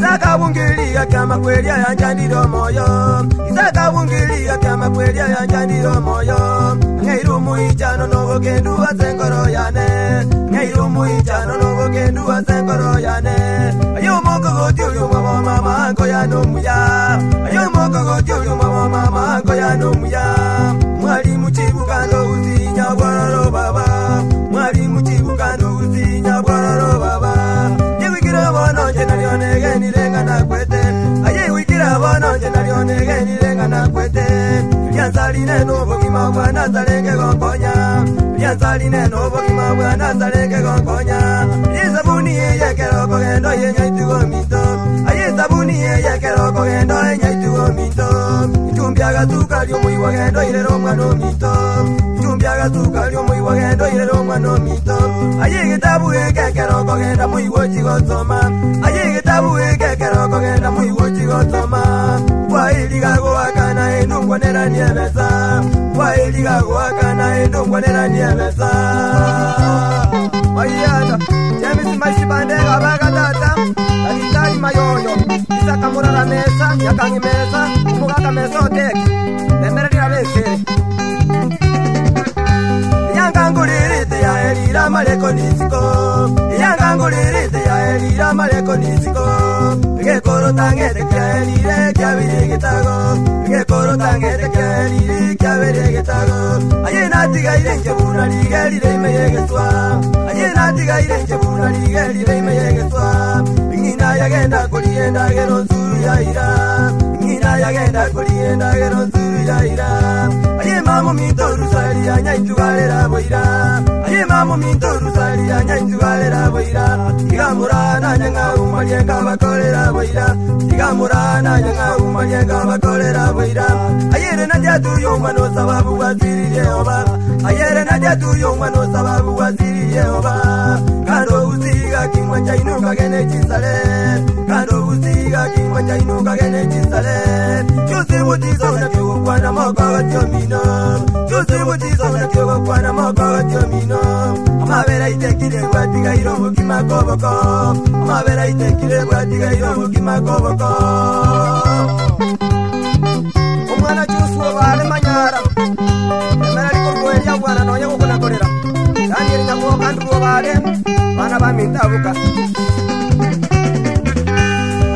Isaka bungilia kama kweli yanjandiro moyo. Isaka bungilia kama kweli yanjandiro moyo. Ngairu muichano no gendu asenkoro yane. Ngairu muichano no gendu asenkoro yane. Ayo moko gotiu mama ko ya no muya. Ayo moko gotiu mama ko ya no muya. Mwalimu chibukando uzinya bwararo baba. Mwalimu chibukando uzinya bwararo baba. Yewikira bono jenalione geni lenga na kwete. Aye wikira bono jenalione geni lenga na kwete. Yanzaline no bogima bwana zalenge gonkonya. Yanzaline no bogima bwana zalenge gonkonya. Yesabuni yekero kogendo yenyaitugo mito. Aye sabuni yekero kogendo yenyaitugo mito. Itumbiaga tukalio muiwa gendo irero mwana mito. Itumbiaga tukalio muiwa gendo irero mwana mito. Aye gitabu yekero kogendo muiwa chigotoma. Aye gitabu yekero kogendo muiwa chigotoma. Kwa iligago akana enungwa nerani emesa. Kwa iligago akana enungwa nerani emesa. Oyana James Mashibande abaga tata. Akitari mayoyo. Isaka murara mesa, yakangi mesa, umugaka mesa oteki. Nemere dirabesere. Yangangulirite ya elira maleko nisiko. Yangangulirite ya elira maleko nisiko. Gekoro tangete kya elire kya birigitago. Gekoro tangete kya elire kya birigitago. Aye natiga irenje buna ligerire imeyegeswa. Aye natiga irenje buna ligerire imeyegeswa. Ngina yagenda kulienda gero nzuru ya ira. Ngina yagenda kulienda gero nzuru ya ira. Aye mamu minto rusali ya nyaitugalera boira. Aye mamu minto rusali ya nyaitugalera boira. Igamurana nyanga umalyenga bakolera boira. Igamurana nyanga umalyenga bakolera boira. Ayere na jatu yoma no sababu waziri Yehova. Ayere na jatu yoma no sababu waziri Yehova. Kando usiga kimwa cha inuka gene chisale. Kando usiga kimwa cha inuka gene chisale. Chusi mutizo na kiwa kwa na moka watiomino. Chusi mutizo na kiwa kwa na moka watiomino. Amabera itekire kwa tiga irobo kimakoboko. Amabera itekire kwa tiga irobo kimakoboko. Umwana chusu wale manyara. Emera likorgo elia wana no yango kuna korera. Dani eri nyango kandu wale. Bana baminta buka.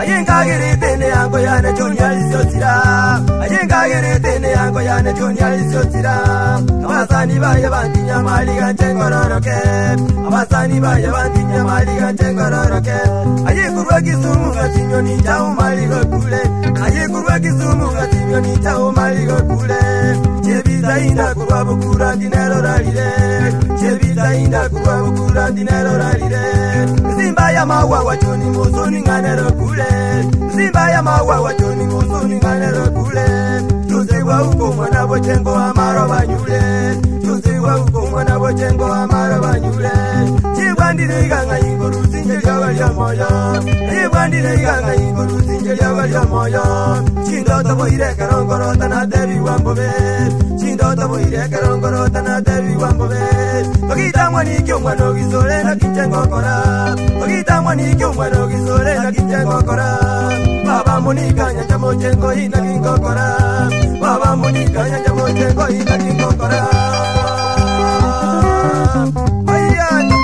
Ayenga gerete ne yango yana junior isotira. Ayenga gerete ne yango yana junior isotira. Abasani baye bantinya mali ganje ngororoke. Abasani baye bantinya mali ganje ngororoke. Ayekurwa kisumu gatinyo ni chao mali gokule. Ayekurwa kisumu gatinyo ni chao mali gokule. Chebita inda kurwa bukura dinero ralire. Chebita inda kurwa bukura dinero ralire. Zimba ya mawa wachoni muzuni nganero kule. Zimba ya mawa wachoni muzuni nganero kule. Tuzewa uko mwana bochengo amaro banyule. Tuzewa uko mwana bochengo amaro banyule. Chibwandire iganga inguru sinje lya moyo. Chibwandire iganga inguru sinje lya moyo. Chindoto boire karongorota na devi wambobe. Chindoto boire karongorota na devi wambobe. Ogita mwani kyo mwano gizole na kichengo kora. Ogita mwani kyo mwano gizole na kichengo kora. Baba munika nyanja mochengo ina kingo kora. Baba munika nyanja mochengo ina kingo kora. Ayana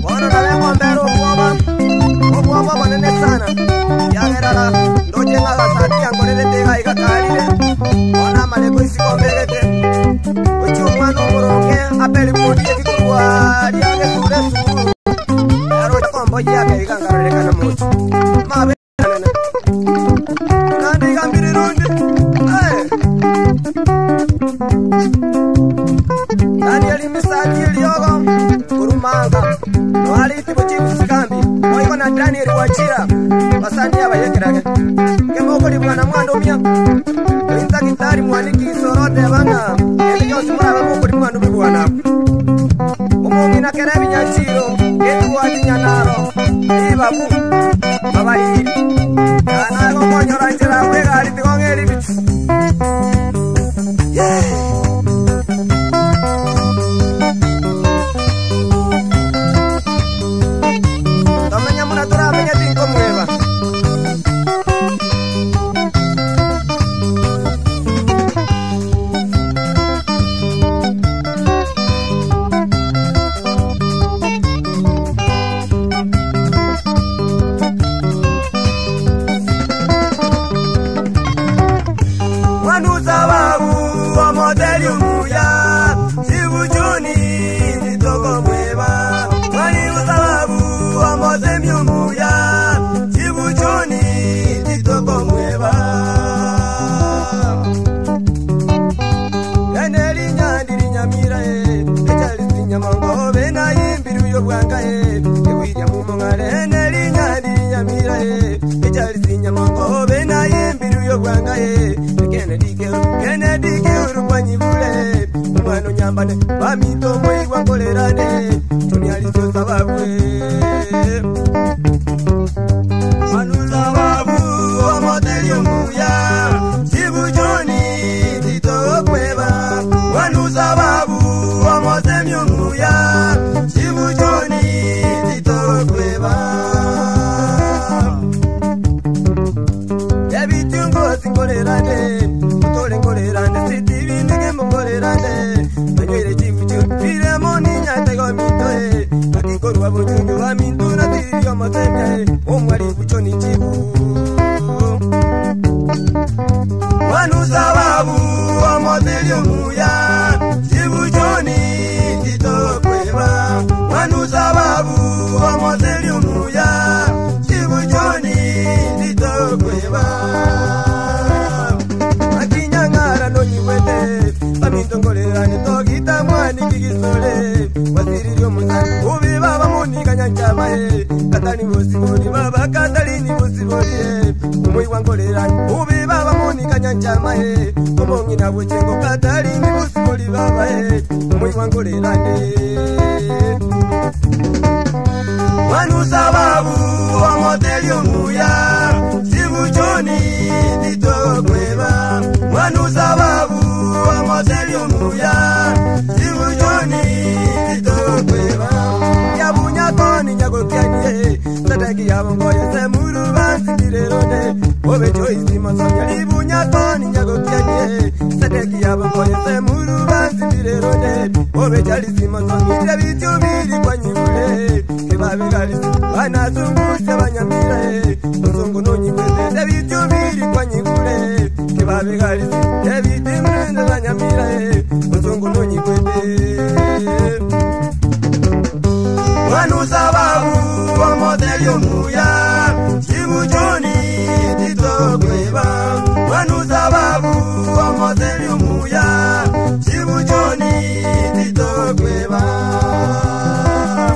Wana na lemo mbero Obuwa manene sana Yagerala Ndoje nga gasati yankorele tega ikakarire Wana maleko isikombelete Uchi umwano umuronge Apeli mwodie vikuwa Liage sure suru Yaro chakombo yake ikangarele kana mutu Mabe nene Kandi ikambiri rundi Danieli misali iliyogo Kurumanga Noali itipo chiku sikambi Moiko na Danieli wachira Basandi ya bayekirage Kemoko li buwana mwando umia Inta kitari mwaniki isorote banga Yeli yosi mwana moko li mwando bibuwana Umungi na kerebi nyachiro Yetu wati nyanaro Ibabu Babairi Yana koko nyora njira Wega aliti kongeli bitu Yeah William Mungare neli nyadi ya mirae ejali sinya mongo bena yimbiru yo bwangae Kennedy ke urwanyi bule umwana nyambane bamito moyi wangolerane tuni alizo sababwe Manuza babu wa modelio muya Sibujoni tito kweba Manuza babu wa modelio muya Sibujoni tito kweba Yabitungo singolerane Mutole ngolerane Sitivi nige mgolerane Nanywele chibuchu Fire moni nyata yo mintoe Akikoru wa bunyunyu wa mintu na tiri yo matemye Omwari buchoni chibu Wanuza babu wa modelio muya Chibuchoni tito kweba Wanuza babu wa modelio muya Chibuchoni tito kweba Akinyangara no nyiwete Bamintongolera togita mwani kigisole Wasirio muzani Ubi baba muni kanyachamae Katani musiboni baba katalini musiboni Umui wangolera Ubi baba muni kanyachamae Umongi na buchengo katalini musiboni baba Umui wangolera Wanuza babu wa modelio muya Sibuchoni tito kweba Wanuza babu wa modelio muya Sibuchoni tito kweba Yabunya koni nyago kyanye Sadaki yabongoye semuru bansidirerone Obe choisi masonya Libunya koni nyago kyanye Sadaki yabongoye semuru bansidirerone Obe chalisi masonya Jabitu miri kwa nyibule Kebabigalisi Banazunguse banyamire Mzungu nonyi kwete Jabitu miri kwa nyibule Kebabigalisi Jabitu mrende banyamire Mzungu nonyi kwete Wanuza babu wa modelio muya Chibuchoni tito kweba Wanuza babu wa modelio muya Chibuchoni tito kweba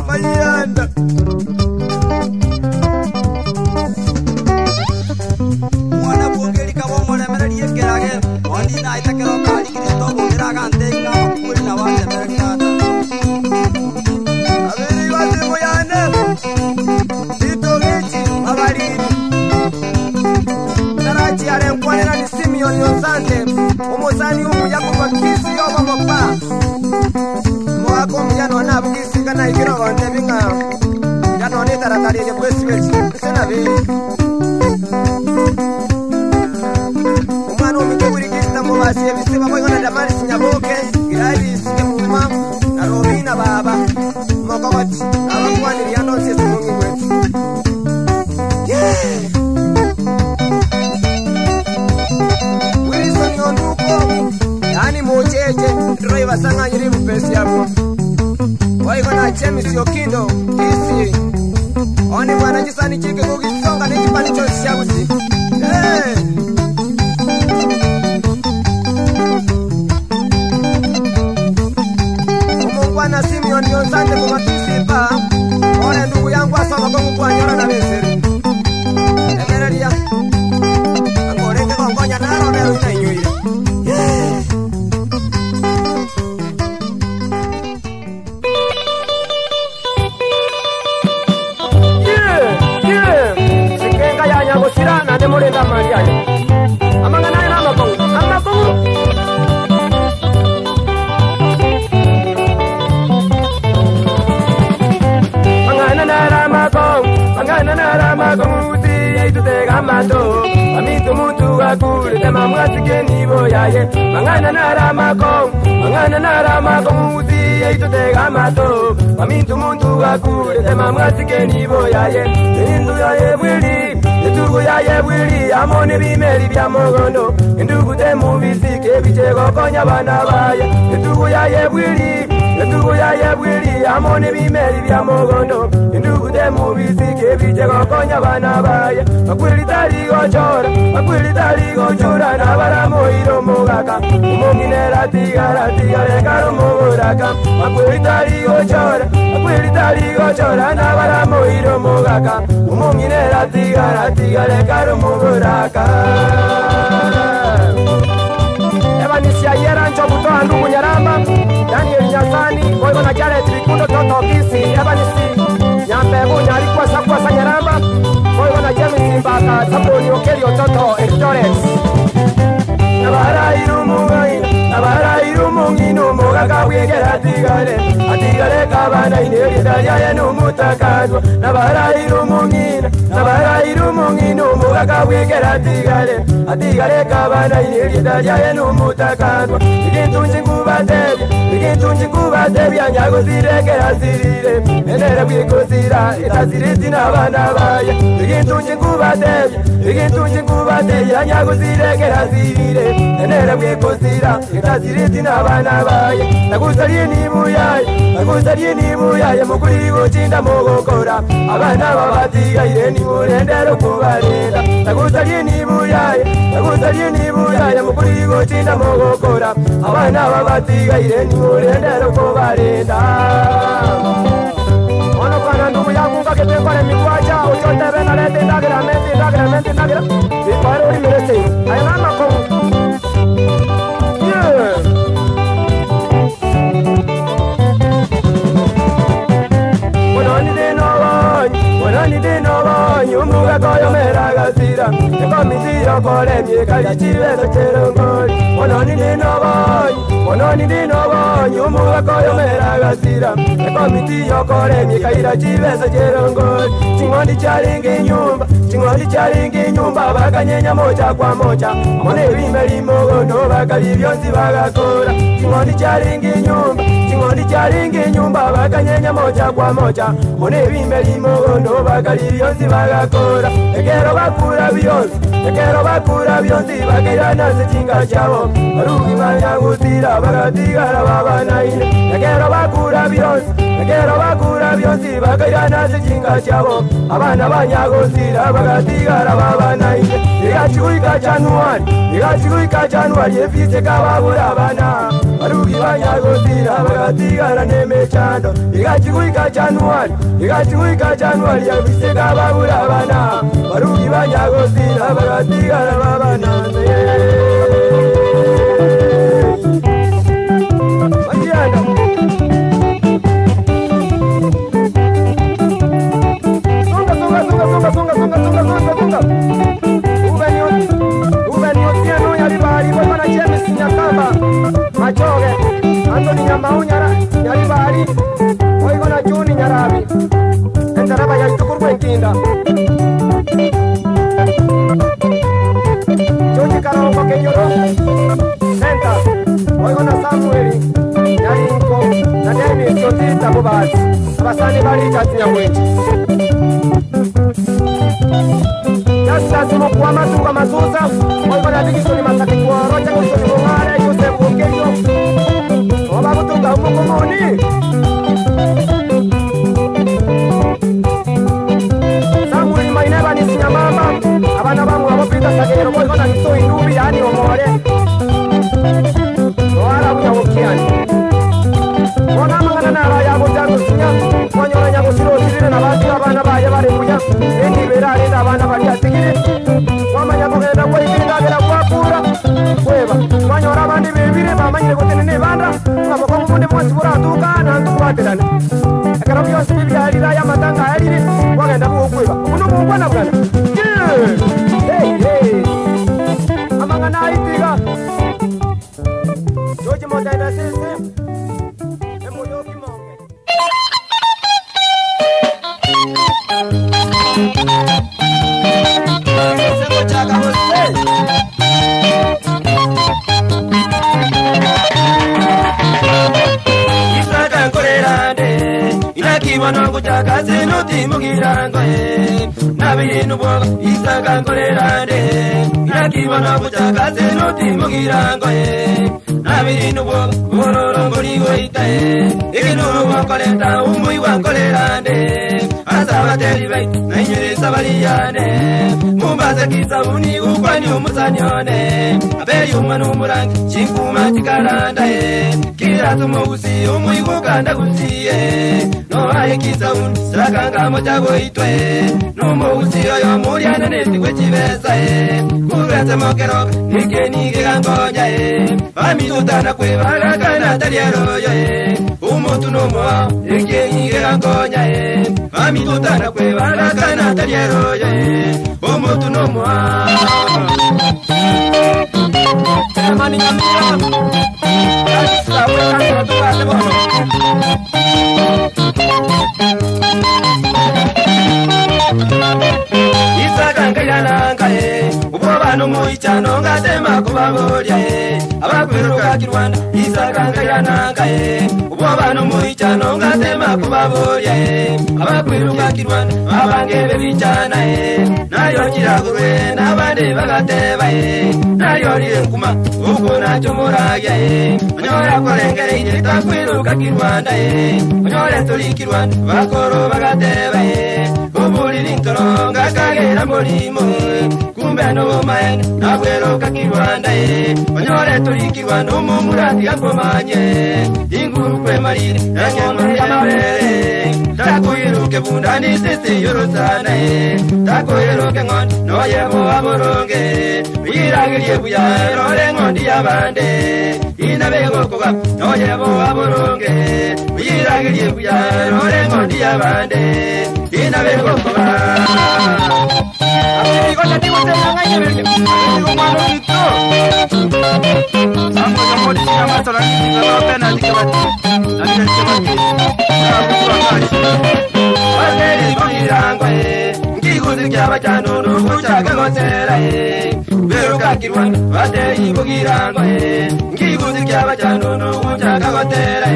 Mayanda Mwana bongeli kabomo na meradi yekerage Wandi na itakero kali kirito bongeraga antenga Kuri na wande meradi kata Abeli wate moyane Tito gichi mabarini Karachi ale mkwanera ni Simeon Yonsante Umosani umu yako kwa kisi yoba mokpa Mwako mjano wanabukisi kana ikiro wante binga Jano ni taratari yenye kwesi welchi Sena vili Umano umikewiri kista mwasi Ebisiba kwa yona damari sinyaboke Girali sike muma Na Robina baba Mwaka wati Abakwani riano sisi mungi wetu Wilson yonduko Yani mocheche Driver sanga yiribu pesi yako Waigo na chemi siyo kindo Kisi Oni mwana jisani chike kukisonga Nijipani chosi yagusi Umungwana Simeon Yonsante kumakisipa Ole ndugu yangu asoma kongu kwa nyora na beseri Emerelia Angoreke kongonya naro nero ina inyuye Sikenga ya nyago sirana de morenda mariaje Amangana na makongu Mangana nara maguti Aitutega mato Amitu muntu wakule Tema mwasike nibo yaye Mangana nara maguti Aitutega mato Amitu muntu wakule Tema mwasike nibo yaye Nindu yaye wili Nitugu yaye wili Amone bimeli bya mogondo Ndugu temu bisike Bichego konya bana baye Nitugu yaye wili Ndugu yaye wili Amone bimeli bya mogondo Ndugu temu bisike Bichego konya konya bana baye makwiri tari gochora makwiri tari gochora na bara moiro mogaka umonginera tigara tigare karo mogoraka makwiri tari gochora na bara moiro mogaka umonginera tigara tigare karo mogoraka Evanisia yera nchobuto andugu Nyaramba Daniel Nyasani Koigo na Jared Vikundo Toto Kisi Evanisi Nyambegu Nyarikwa Sakwa sa Nyaramba Koigo na James Mbaka Saboni Okeli Ototo Editores Nabara irumu ngino Mogaka wigera Atigare kabana ineri Dalia numutakazwa Nabara irumu ngino Mogaka wigera Atigare kabana ineri Dalia numutakazwa Igintunji kubatebya Nyago zirekera zirire Enere bwikuzira Itaziriti n'abana baye Igintunji kubatebya Nyago zirekera zirire Enere bwikuzira Itaziriti n'abana baye Nagusariye nibuyaye Mukuri gucinda mugokora Abana babatigaire nimurendero kubarenda Nagusariye nibuyaye Mukuri gucinda mugokora Abana babatigaire nimurendero kubarenda Ono kana ndugu yangu kakepekore mikwacha Uchote bena lete ndagira Viparo ulimirese Ayalama kongu Umuga koyo meragasira Ekomisiyo kore miekali chivezo cherongori Ononi dinobonyi Umuga koyo meragasira Ekomisiyo kore miekali chivezo cherongori Chingondi charingi nyumba Bakanyenya moja kwa moja Mone wimeli mogono Bakali vyonsi bagakora Chingondi charingi nyumba Bakanyenya moja kwa moja Mone wimeli mogono Bakali vyonsi bagakora Ekero bakura byonsi Bakira nasi chinga chavo Barugi banyagutira Bagatigara babanaine Ekero bakura byonsi Bakira nasi chinga chavo Abana banyagutira Bagatigara babanaine Igachikuika Januari Efise kababura abana Barugi banyagutira Bagatigara nemechando Igachikuika Januari Efise kababura abana Barugi banyagutira Bagatigara babana Machoge, Anthony Nyambau Nyaribari, Oigo na Juni Nyarabi, Entaraba ya Chukurbu Enkinda. Joji Karaoko Kenyoro, Senta, Oigo na Samueli, Nyarinko, na Demi Sotita Bubati, Basani Barika Tinyamwechi. Yasa sumo kwa matunga mazuza, Oigo na Digisoni Masaki kwa Rocha Kusoni Mungare, Yusef Ungeyo, Oba Mutunga Umukumuni. Samuel Maineba ni Sinyamama, abana bangu wapita Sagero, Oigo na Niso Inubi, yani Omore. Noara Uyawokiani. Ona mangana na raya Bujangu Sinya, Mwanyora Nyago Siro Sirine na Bati abana baye bari kuya, Endi Berari na abana bari atigiri. Mama Nyago Genda kwa ikinda gera kwa kura. Kweba, Mwanyora bandi bebire, mama nyile kote nene banda, Mwabo kwa mfunde mwasi kura atuka na antuku watirana. Ekara biyonsi bibi ya alira ya matanga ya aliri, wagenda buho kweba. Uno mungwana bwana. Hey. Amangana itiga. Joji Motaina Sisi. Emo yoki monge. Seko chaka hose. Isaka nkorerande. Inakiwana kuchaka senuti mugirangoe. Nabiri nuboga. Isaka nkorerande. Inakiwana kuchaka senuti mugirangoe. Nabiri nuboga. Mororo ngorigo itae. Ikinuru wakoleta umui wakolerande. Asaba teribai. Nainyeresa baliyane mumbaza kisabuni ukwani umusanyone abeli umwana umurangi chikuma chikalanda kila tumugusi umuyikukanda gusiye nohaye kisabuni sakangamo chako itwe numugusi oyo muliana nesikwe chibesa kurese mokeroka nikenike kangonya bamitutana kwe balakana talieroyo umutu numuwa nikenike kangonya bamitutana kwe balakana talieroyo umutu numuwa Mani nyamira Sawe kango tukate bono Isaka ngayana ubobano muichano ngatema kubaboria abakwiruka kirwana Isaka ngayana ubobano muichano ngatema kubaboria abakwiruka kirwana abangebe bichana nayo kiragurwe nabande bagateba nayo linkuma uko nachomoraya onyora korengere ita kwiruka kirwana onyora tuli kirwana bakoro bagateba ubulili ntoronga kagera molimo kumbe no maene nabweroka kirwanda onyore tuli kirwanda umumurati yakomanye inguru kwe marire yakoma yamabere takuyiruke bundani sisi yorosana takuyiruke ngondi noyebo amoronge biragiriye buya rore ngondi yabande inabego kuba noyebo amoronge biragiriye buya rore ngondi yabande inabego kuba Amigo, te digo te engañe, verge. Digo malo dito. Sango yo mori si llama sola ni no pena di que bati. Dani el que bati. Na buso akari. Wazeri kuirango ngigo zikya bachano no kuchaka gotera Bero kakirwan wazeri kuirango ngigo zikya bachano no kuchaka gotera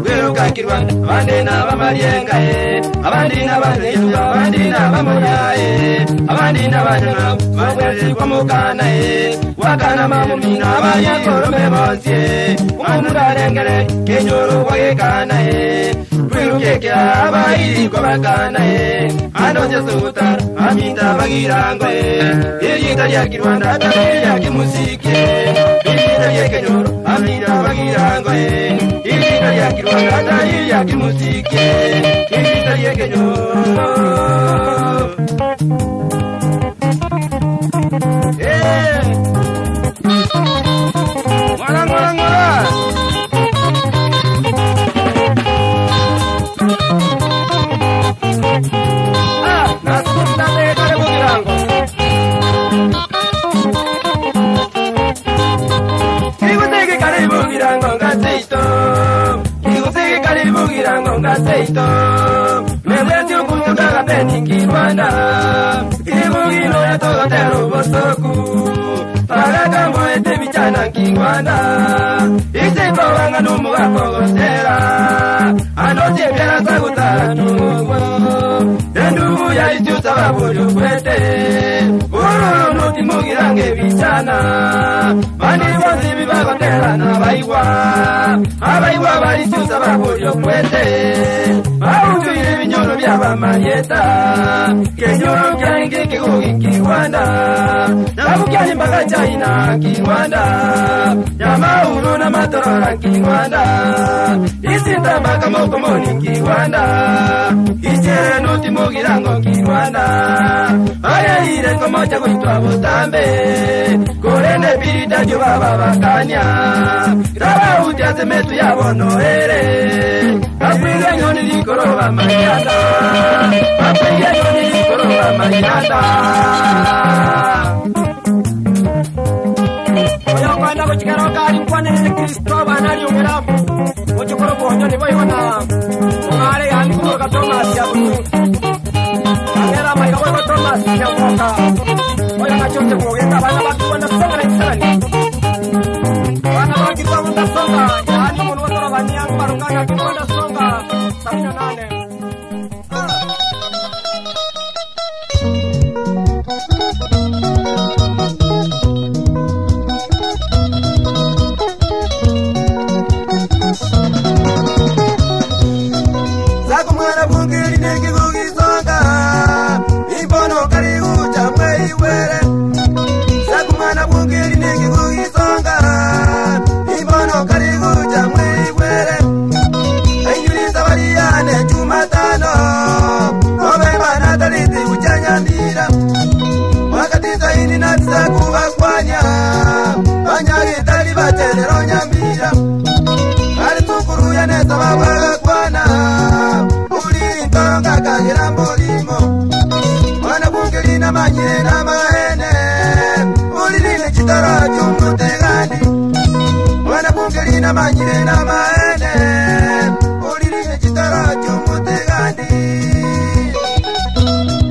Bero kakirwan bandena bamarienga abandina banyesu abandina bamoyae abandina bajana bawezi kwamukana wakana mamumina abanyakorome bonse umurarengere kenyoro wayekana kwirukekya abayiri kwabakana anoje sutar aminda bagirango yita yakirwanda tabiya kimusike yita yekenyoro aminda bagirango yita yakirwanda tabiya kimusike yita yekenyoro Ngora Nasunda de kare bugirango Kigutege kare bugirango ngaseito Kigutege kare bugirango ngaseito Mewezi ukutuka kapeni Rwanda Kibugino ya togotero bosoku Paraga mwete bichana Rwanda Ise kowanga numu wakogotera Anoche biara sagutanu Dendu ya ichusa wabudu kwete Ururu nuti mugirange bichana Mani wazi bibagotera na baiwa Abaiwa bari chusa wabudu kwete Autu ile vinyoro vya bamarieta Kenyoro kyange kikugi Rwanda Nabu kyani mpaka China Rwanda Nyama uru na matorora Rwanda Isita mpaka mokomoni Rwanda Ichere nuti mugirango Rwanda Aya ire komocha kuitwa botambe Korene birida jo baba bakanya Raba utiase metu ya bonoere Kapwiga nyoni likoroba marianda Kapwiga nyoni likoroba marianda Oyo kwanda kuchikaro kari mkwane Kristo banari umerabu Uchukuru kuhonyo ni boy wana Mungare yani kumoka Thomas ya bunu Angera maika kwa Thomas ya mwoka Oyo kachote kuhogenda bana baki wanda songa na isani Bana baki kwa wanda songa Yani munu wanda wanyang marunganga kini wanda songa Samino nane Chaka Girambolimo, Wana Bungelina Manina Mahene, Ulina Chitara Jumutegani, Wana Bungelina Manina Mahene, Ulina Chitara Jumutegani.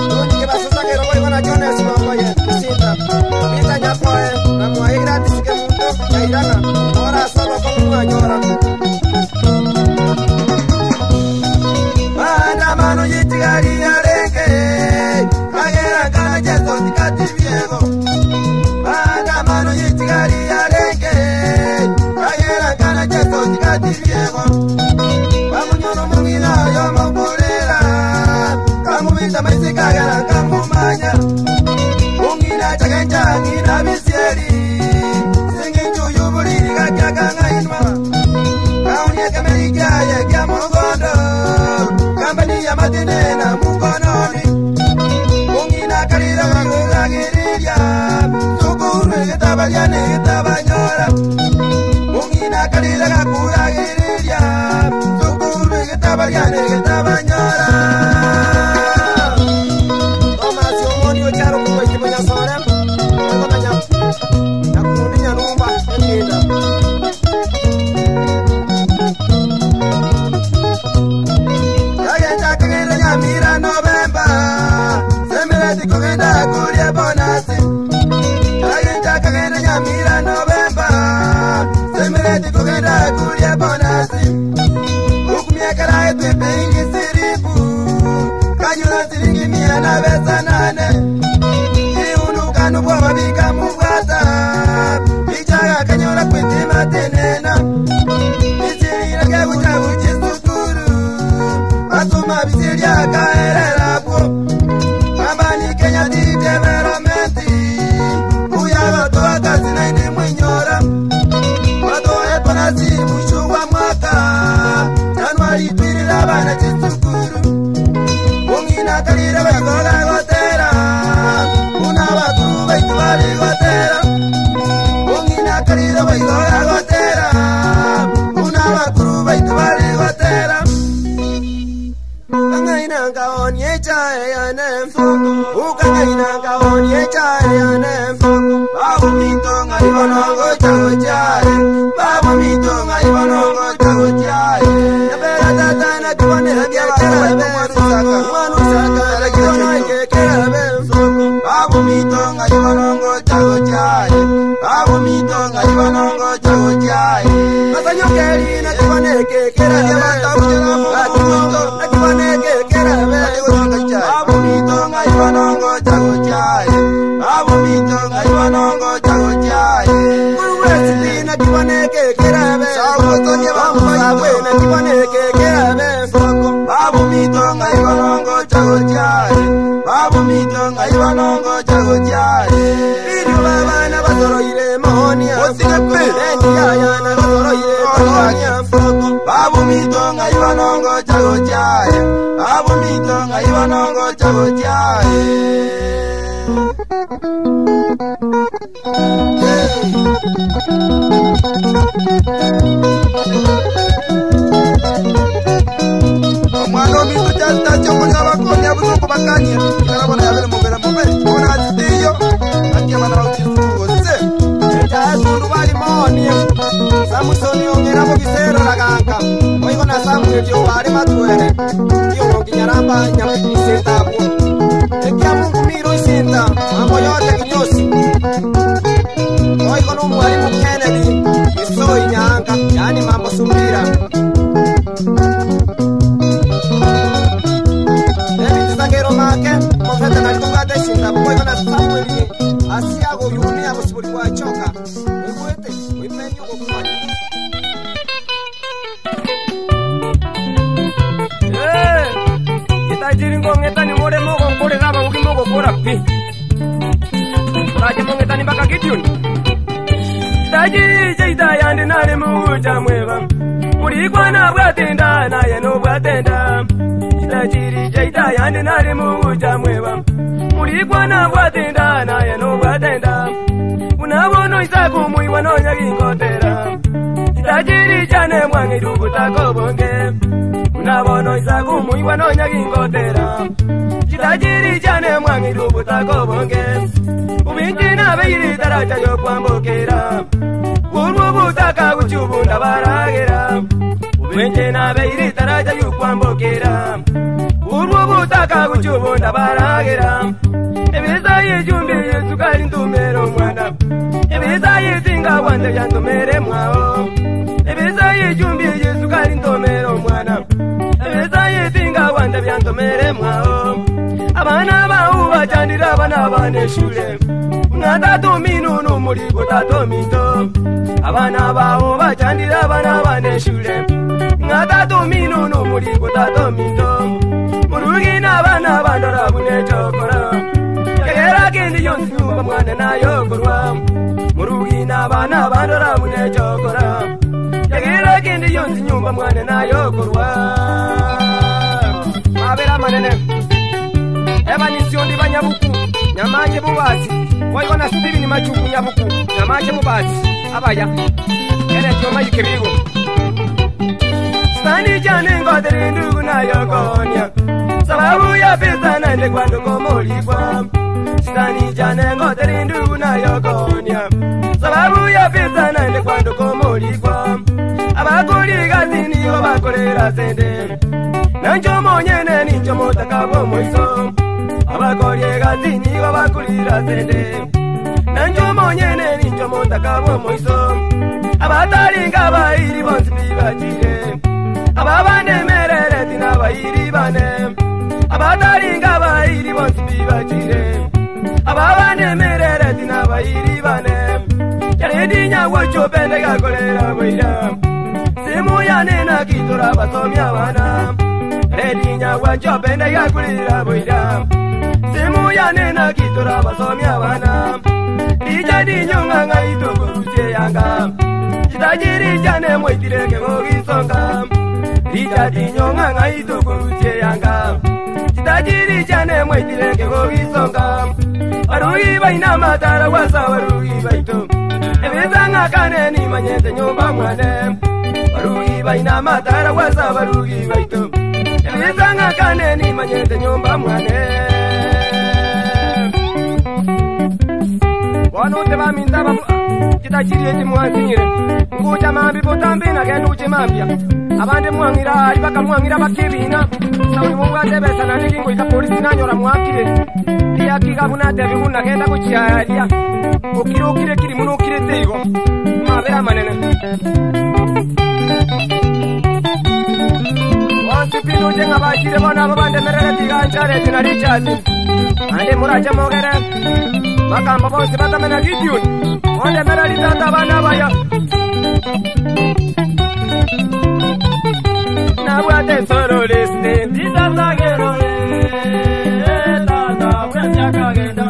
Don't give us a second away when I join us. Kita nyapoe, na muai gratis ke mundo, kairana, ora solo como anyora. Manda mano yitigari areke, kagera kana jeso tikati viego. Manda mano yitigari areke, kagera kana jeso tikati viego. Wamunyono mungina yo mabolera, kamu bisa maisi kagera kamu manya. Chaganjani na misieri singing to you buri gakanga inma kaunye kameriga ya gamogondo company ya madine na mukononi ungina karira ngagiriya sukuru getabanyane getabanyora ungina karira ngagiriya sukuru getabanyane getabanyora Tomas yomonio charo kwa kibanya sora Mira November, se me dice que da curia bonasi. Alguien ya que ya mira November, se me dice que da curia bonasi. Ukumia kara tu pengi siribu, kanyura siringi mia na besanane. Iunu kanu bwa bika mugata, bichaga kanyura kwiti matenena. Bisiri na kucha uchisukuru. Atuma bisiria kaerera po Ambani Kenya di developmenti Uyaga toa kazi na indi mwinyora Wato eponasi mushu wa mwaka Januari twiri labana chisukuru Ungina kalira wekoga gotera Una wakuru weitu wali gotera Ungina kalira wekoga gotera Una wakuru weitu wali gotera Kangainanga onye chaya nemfuku Ukangainanga onye chaya nemfuku Babu mitonga ibonongo chago chaye Babu mitonga ibonongo chago chaye Nabera tatana kibone kekera bemfuku Manusaka la kibone kekera bemfuku Babu mitonga ibonongo chago chaye Babu mitonga ibonongo chago chaye Masanyo keri na kibone kekera bemfuku Abu mitonga iwanongo chago chaye Abu mitonga iwanongo chago chaye Kuruwesi tina kiwaneke kirabe Sawo tonye bamusawe na kiwaneke kirabe Abu mitonga iwanongo chago chaye Abu mitonga iwanongo chago chaye Biri baba na batoro ire monia Otinepe Eni yaya na batoro ire monia Abu mitonga iwanongo chago chaye Abu mitonga iwanongo chago chaye Omwana omintu chasta chokonya bakonya buzuko bakanya Karabona yabele mubera mubere Ona azitiyo Akia manara utisuko se Eja esuru bali monia Samusoni ongera mokisero laganka Oigo na Samuel yo bari matuere Yo kinyaramba nyapini senta apu Ekia mungu miro isinta Mambo yote kinyosi Oigo no mwalimu Kennedy Iso inyanka Yani mambo sumbira Ebi tisangero make Mofete na likunga deshinta Oigo na Samuel Asiago yuni ya musibuli kwa choka Mwete Wimenyo kufanya Jiringo ngetani more mogo kore raba uki mogo kora pi Raje mongetani baka Gideon Daji jaita yandi nare muja mweva Muri kwana bwatenda na yeno bwatenda Daji jaita yandi nare muja mweva Muri kwana bwatenda na yeno bwatenda Unawono isaku mui wanonya gingotera Daji jane mwangi dugu tako bonge unabono isagu muiwa no nyagingotera kitajiri cyane mwangiru butako bonge ubinji nabeiri taracha yo kwambokera urwo butaka gucubunda baragera ubinji nabeiri taracha yo kwambokera urwo butaka gucubunda baragera ebiza yijumbi Yesu kali ntumero mwana ebiza yitinga wande yantumere mwao ebiza yijumbi Yesu kali ntumero mwana ebiza yitinga wande yantumere mwao abana bawu bacandira abana baneshule ngatatu minunu muri gutatu mito abana bawu bacandira abana baneshule ngatatu minunu muri gutatu mito murugina abana bandora bunechokora kagera kindi yonsi nyumba mwana nayo kurwa murugina abana bandora bunechokora kagera kindi yonsi nyumba mwana nayo kurwa mabera manene eba nisiondi banyabuku nyamaje bubasi wayona sibiri ni machuku nyabuku nyamaje bubasi abaya ene cyoma yikirigo stani jane ngodere ndugu nayo konya sababu ya pesa nende kwando komolipwa stani jane ngodere ndugu nayo konya sababu ya pesa nende kwando komolipwa abakuri gazini bakorera sende nanjo monyene ninjo motakabo moiso abakori gazini bakurira sende nanjo monyene ninjo motakabo moiso abataringa bairi bonsi bibajire ababande merere tina bairi bane abataringa bairi bonsi bibajire ababande merere tina bairi bane yaredinya wacho bende gakolera boira simu yanena kitora basomya bana redinya wacho bende gakolera boira simu yanena kitora basomya bana ijadi nyonga itokuruche yanga kitajiri jane mwitireke bogisonga ijadi nyonga itokuruche yanga kitajiri jane mwitireke bogisonga arugi baina matara wasa arugi baito ebizanga kane ni manyete nyumba mwane arugi baina matara wasa arugi baito ebizanga kane ni manyete nyumba mwane wano te baminda babu kitajiri eti mwanzinyire nguja mambi botambi na genu chemambia abande mwangira ali baka mwangira bakibina sauri mungu atebesa na nikingo ika polisi nanyora mwakire dia kigabuna tebi kuna kenda kuchiaria ukirukire kiri munukire tego mabera manene wansipidu jenga bachire bona babande merere tiganchare tina Richard ande muraja mogere makamba bonse batamena gidion onde merari tata bana baya nabwate solo liste disazagero tata bwanja kagenda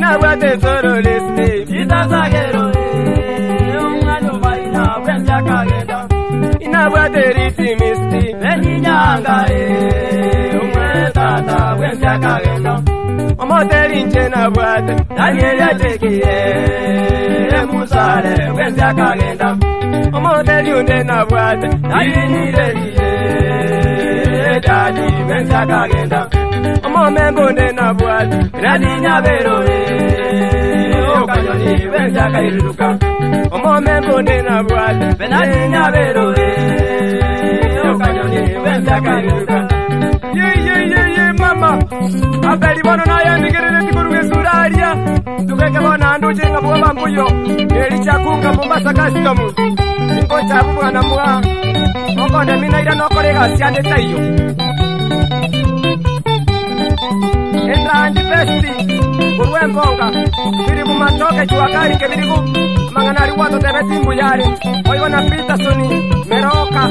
nabwate solo liste disazagero umwana baina bwanja kagenda inabwate ritimisti beninyanga umwana tata bwanja kagenda omoteri nchena bwate Daniel yatekiye musale bwenzi akagenda omoteri unde na bwate Daniel dadi bwenzi akagenda omomembo unde na bwate Radinya berore okanyoni bwenzi akairuka omomembo unde na bwate Radinya berore okanyoni bwenzi akairuka ye mama abeli bono naye ndigerere tikuruge suraria tukeke bona nduje ngabo bambuyo eri chakunga Mombasa customu ngo chabu bwana mwa okonde mina ira nokorega siande tayo entra andi besti kurwe mbonga biri mu matoke chuakari kebirigu manganari wato tebeti mbuyari oyo na Petersoni Meroka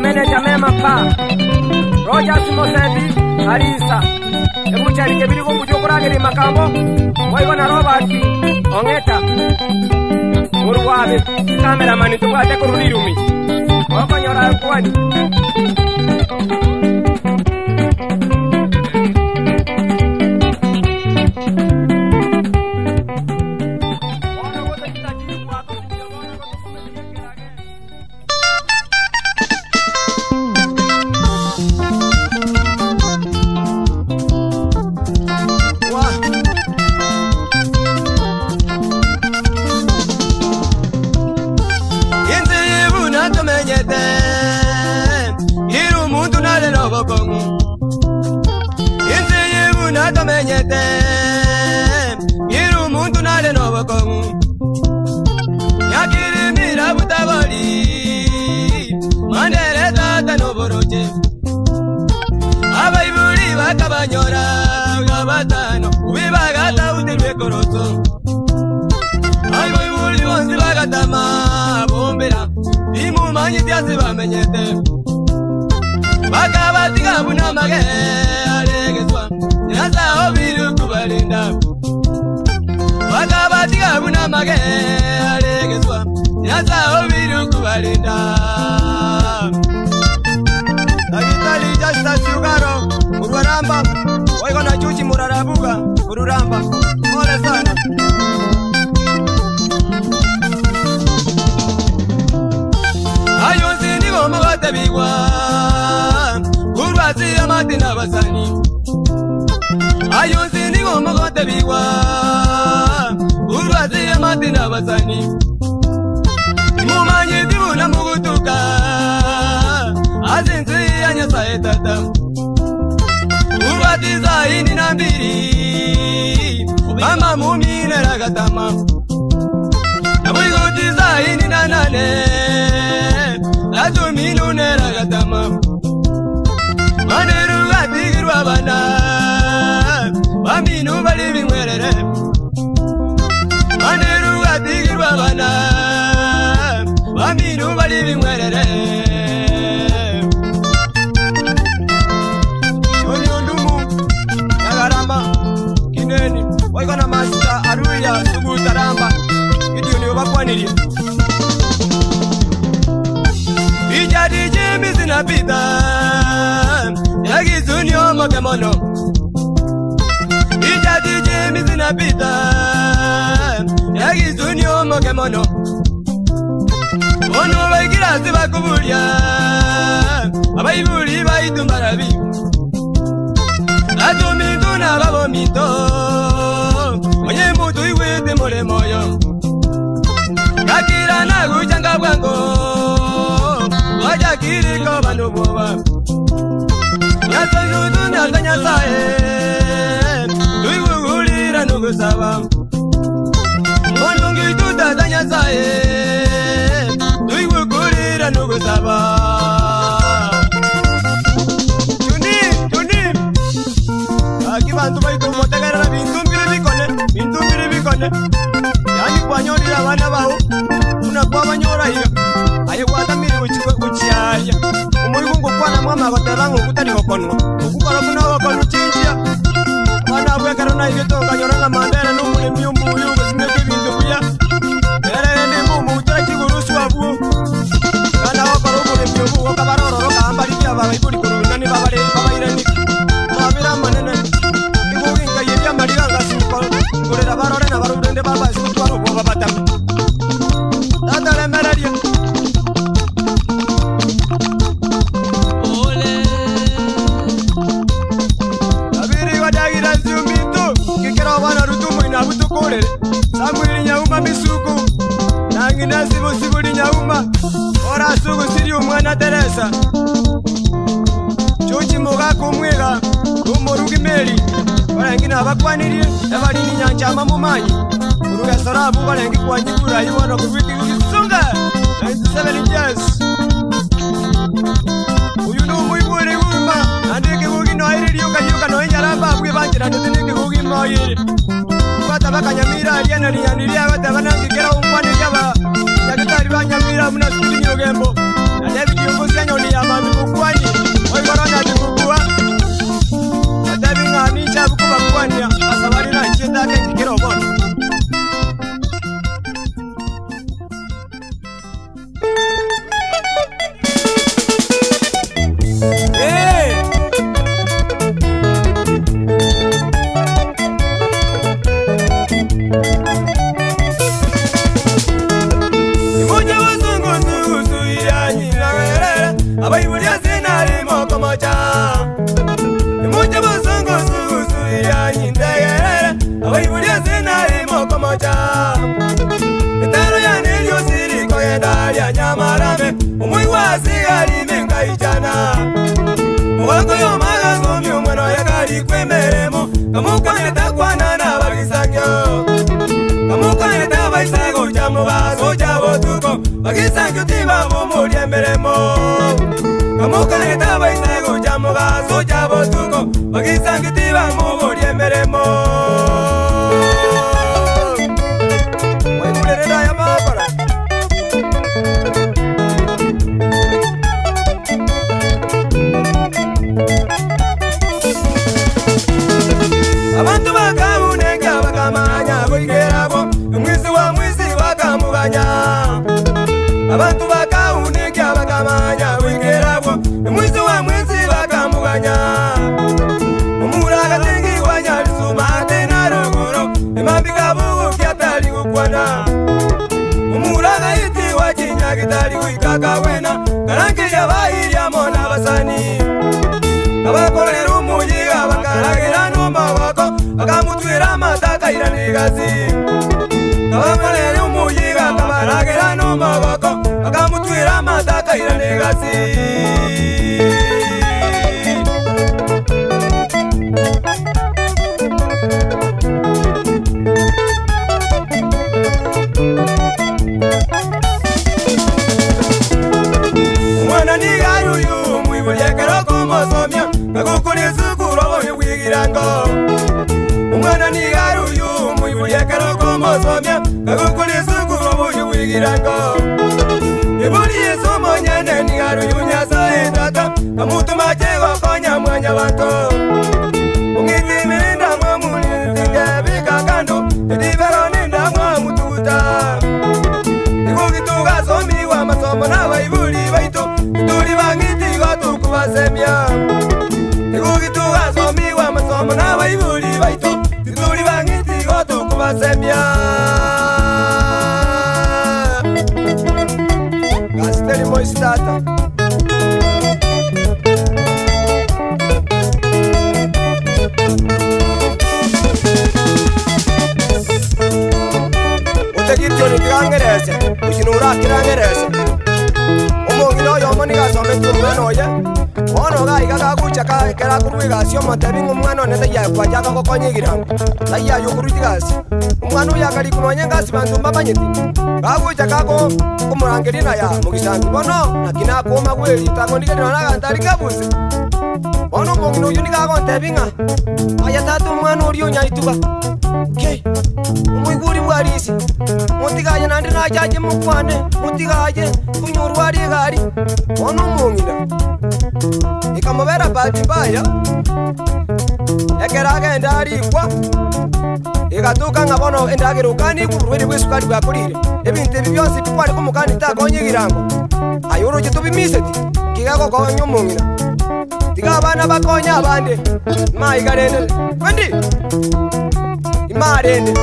meneja mema pa Rogers Mosebi Arisa ebuchari kebirigu mujokuragiri makambo oyo na Robert Ongeta Muruwabe cameraman tukwate kurulirumi okonyora kwani Gato menyete Iru muntu nale nobokomu Yakiri mira butabali Mandere tata noboroje Abaibuli bakabanyora Gabatano Ubibagata utilwe koroto Abaibuli bonzi bagatama Bombera Imu manyi tiasi bamenyete Bakabatiga bunamage Alegeswa Nyasa obiru kubalinda Bakabatiga bunamage Alegeswa Nyasa obiru kubalinda Agitali jasta sugaro Urwaramba Oigo na chuchi murarabuga Ururamba Ole sana Ayonzi ni goma batabigwa Urwazi amati nabasani Ayonzi ni goma batabigwa Urwazi amati nabasani Mumanyi dibuna mugutuka Azinzi anyasa etata Urwazi zaini nambiri Mama mumine ragatama Nabuigoti zaini nanane Azuminu neragatama Maneru gatigirwa bana Baminu bali bimwerere Maneru gatigirwa bana Baminu bali bimwerere Yoni ondumu Yagaramba Kineni Waigona masita Aruya Sugutaramba Video ni obakwaniri Ijadi jimi zinapita Yagizuni omokemono Ijadi jimi zinapita Yagizuni omokemono Ono baikira zibakubulia Abaibuli baitumbarabi Atumitu na babomito Onye mutu iwete mole moyo Kakira na guchanga bwango Waja kiriko bando boba Nyaso yudu nyasa nyasae Tuigugulira nugusaba Monungi tutata nyasae Tuigugulira nugusaba Tunim Akibantu baitu motegarara bintumbiri bikone Yani kwa nyonira wana bao Unakuwa banyora hiyo Ayo kwatamiri uchiaya Umuigungu kwa na mwama koterangu kutari kokonwa Ukukara muna wakonu chinjia Wana wekara na hivyo tonga nyoranga mandere Numuni miumbu uyugu simeke bintu kuya Ere ndi mumu utara chigurusu wabuo Kana wakara umuni miumbu Wakabaroro roka ambari kia baba iburi kuru Nani babaireni Mabira manene Ibuginga yebya mariganga simukoro Kurera barore na barurende baba Simutwaro kwa batamu Tata le meraria Ole Abiri wadagira ziumito Kikera wana rutumu inabutukorere Samwiri nyauma misuku Nangina sibuli nyauma Ora sugu siri umwana Teresa Chuchi muga kumwiga Umurugi meri Barengina abakwaniriye Ebalini nyanchama mumanyi Uruga sorabu barengi kwa nyibura Iwana kubiti kukisunga 97 years Uyu ni umuiburi wuma Andike kugi no airi yuka yuka no injaramba Kugi banjira nutindike kugi moyiri Kwata baka nyamira aliena ni yaniria Wata banangi kera umkwani jaba Yakitari ba nyamira muna sukini nyogembo Na David yungusia nyoni ya mami kukwani Oi korona dikukua David ngani chabu kuba kwani Asabari na chita kenji kero bono Umwiwazi alimenga ijana Mwango yo magango mi umweno ya kari kwemeremo Kamukane takwana na bagisangyo Kamukane tabaisago jamubazo jabotuko Bagisangyo tiba mumuri emberemo Kamukane tabaisago jamubazo jabotuko Bagisangyo tiba mumuri emberemo Wekulera ya mabara Abantu bakabunenga bakamanya boigerabo Mwisi wa mwisi wakamuganya Abantu bakabunenga bakamanya boigerabo Mwisi wa mwisi wakamuganya Umuraga tengi wanyalisuma tena rogoro Emambika bugu kiatali kukwana Umuraga iti wachinya kitali kuikaka wena Karangi ya bahiri ya mona basani Abakolera umuyiga bakaragira nomba wako Bakamutwira mataka iranigazi Abakolera umuyiga bakaragira nomba wako Bakamutwira mataka iranigazi Mwana nigayuyu mwibulekero kumosomya Kagukuli sukuro wigirango Umwana nigayuyu mwibulekero kumosomya Kagukuli sukuro wigirango Ibuli yesomo nyene nigayuyu nyasa etata Kamutuma chego konya mwanya wanto Ungiti mirinda mwamuli Tingebika kando Edibero ninda mwamututa Ikukituga somi wa masomo na waibuli baito Ituri bangiti gotu kubasemya Ikukituga somi wa masomo na waibuli baito Ituri bangiti gotu kubasemya Gasteri moistata Utegityo nitigangerese Ushinura kirangerese Umungino yomoni gasome turwenoye Ono gai kakakucha kera kurwigasi Omotebi ngumwana nete ya kwa jaka kokonyigirango Taiya yukurujigasi Umwana uyakari kunonye ngasi bantu mbabanyiti Kakucha kako kumurangirina ya mugisangi bono Nakina kuma kweli Tango nigedina nagantari kabuzi Ono umungino uyu nikagontebi nga Aya tatu umwana uri unyaituba Kei Umwiguri bwarisi Mutigaye nandi najaje mukwane Mutigaye kunyurwari gari Ono umungina Ikamubera bati mbaya Ekera agenda arikwa Igatuka ngabono endagirukani Kuburwiri bw'isukari bwakurire Ebintu ebi byose bikwari kumukandi takonyigirango Ayuru jitubimiseti Kigako konyo umungina Tiga abana bakonya abande Maigarende Kwendi Imarende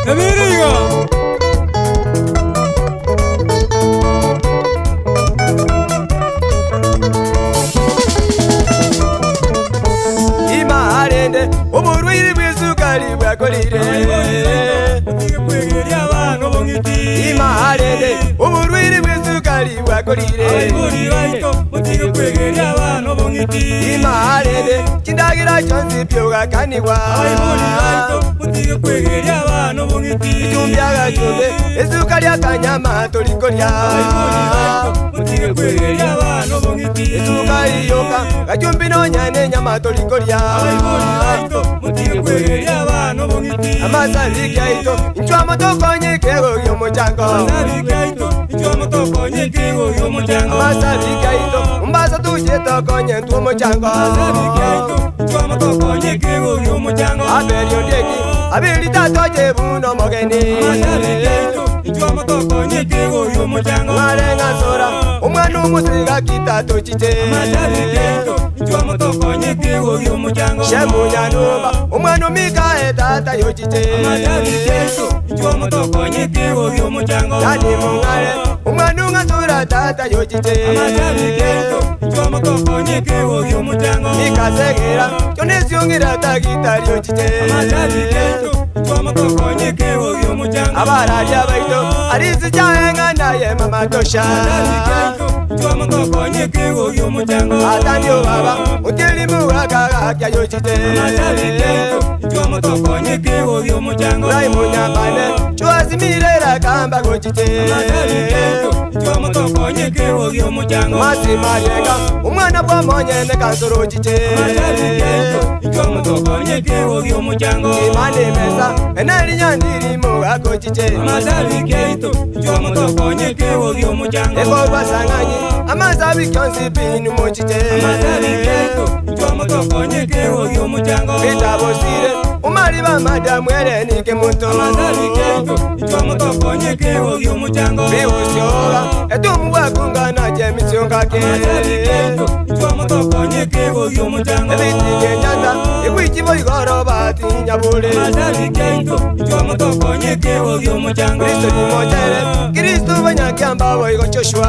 Ebiriga Imarende Uburwiri bw'isukari bwakurire Imarende Uburwiri bw'isukari bwakurire Imarende Kindagira chonsi byoga kaniwa Ijumbyaga chumbe Esukari akanyama tolikolya Esukari yoka Kachumbi nonyane nyama tolikolya Amasari kaito Inchwa motoko nyekego yomuchango Amasari kaito Umbasa tuje toko nyentu muchango Aberio ndeki Abeli tato jebuno mogeni Marenga sora Umwana umusiga kitato chiche Shemu nyanumba Umwana umika etata yo chiche Dani mungare Umwana ungasura tata yo chiche Mika segera Chonesi ungira takitari yo chiche Abarari abaito Arisi jaenga naye mama tosha Jwa motoko nyeke ogyo muchango. Atandio baba utilimu wakaga kya yochite. Jwa motoko nyeke ogyo muchango. Rai munyambane chwa simirera kamba gochite. Jwa motoko nyeke ogyo muchango. Masima yenga umwana bwa monyene kansoro chite. Jwa motoko nyeke ogyo muchango. Imane mesa enali nyandiri mu akochite. Jwa motoko nyeke ogyo muchango. Ego basanganyi amazabi kyonsi pinu mochite. Jwa motoko nyeke ogyo muchango. Pita bosire umari ba madamu ere nike muto. Jwa motoko nyeke ogyo muchango. Biusyoga etumu wakungana jemisyonga ke. Jwa motoko nyeke ogyo muchango. Ebitike nyata ikwichibo igoro bati nyabule. Jwa motoko nyeke ogyo muchango. Kristo ni mojere Kristo banyakyamba boigo Joshua.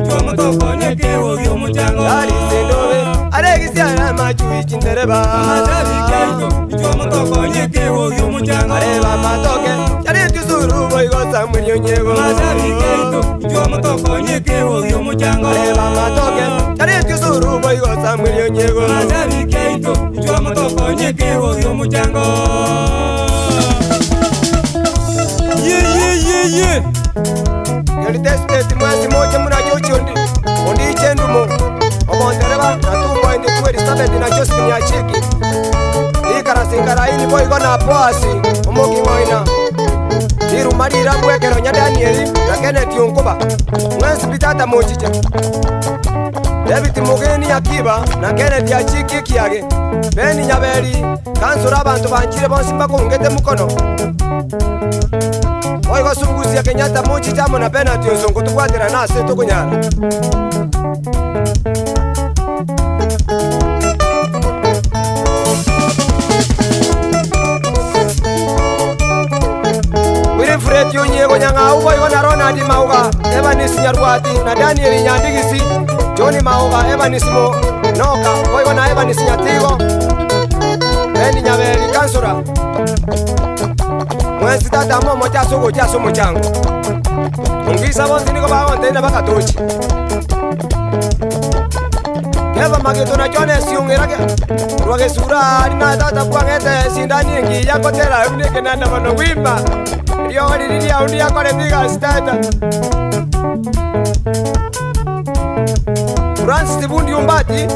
Jwa motoko nyeke ogyo muchango. Ali sendobe aregisi ara machui chindereba. Jwa motoko nyeke ogyo muchango. Areba matoke yari tusuru boigo samulyo nyego. Jwa motoko nyeke ogyo muchango. Areba matoke yari tusuru boigo samulyo nyego. Jwa motoko nyeke ogyo muchango. Ye Yali testeti mwezi moja muna jochundi undi chendumo omondereba na 2.2 na Josephine ya chiki ikara singara ini boigo na poasi omoki moina iru marira bwekero nya Danieli na Kenneth Yunkuba mwezi bitata mochiche David Mugeni Akiba na Kenneth ya chiki kiage Beni Nyaberi kansura abantu banjire bonsi bakungete mukono Oigo sungusi ya Kenyatta mochi chamo na penalty yosongo tukwatira nase tukunyara Wilfred Yonyego nyanga ubo igo na Ronald Mauga Evanis Nyarwati na Daniel Nyandigisi Johnny Mauga Evanis Mo Noka oigo na Evanis Nyatigo Beni Nyaberi kansura Mwezi tata momo chasogo chaso mochango Ungisa bonzi niko baonte na bakatochi Keva mageto na chone siungirake Rwage sura na tata kuangete sindani ngi yako tera unike nanda mano wimba Rio waliria undi yako lepiga stata Francis Tibundi Umbati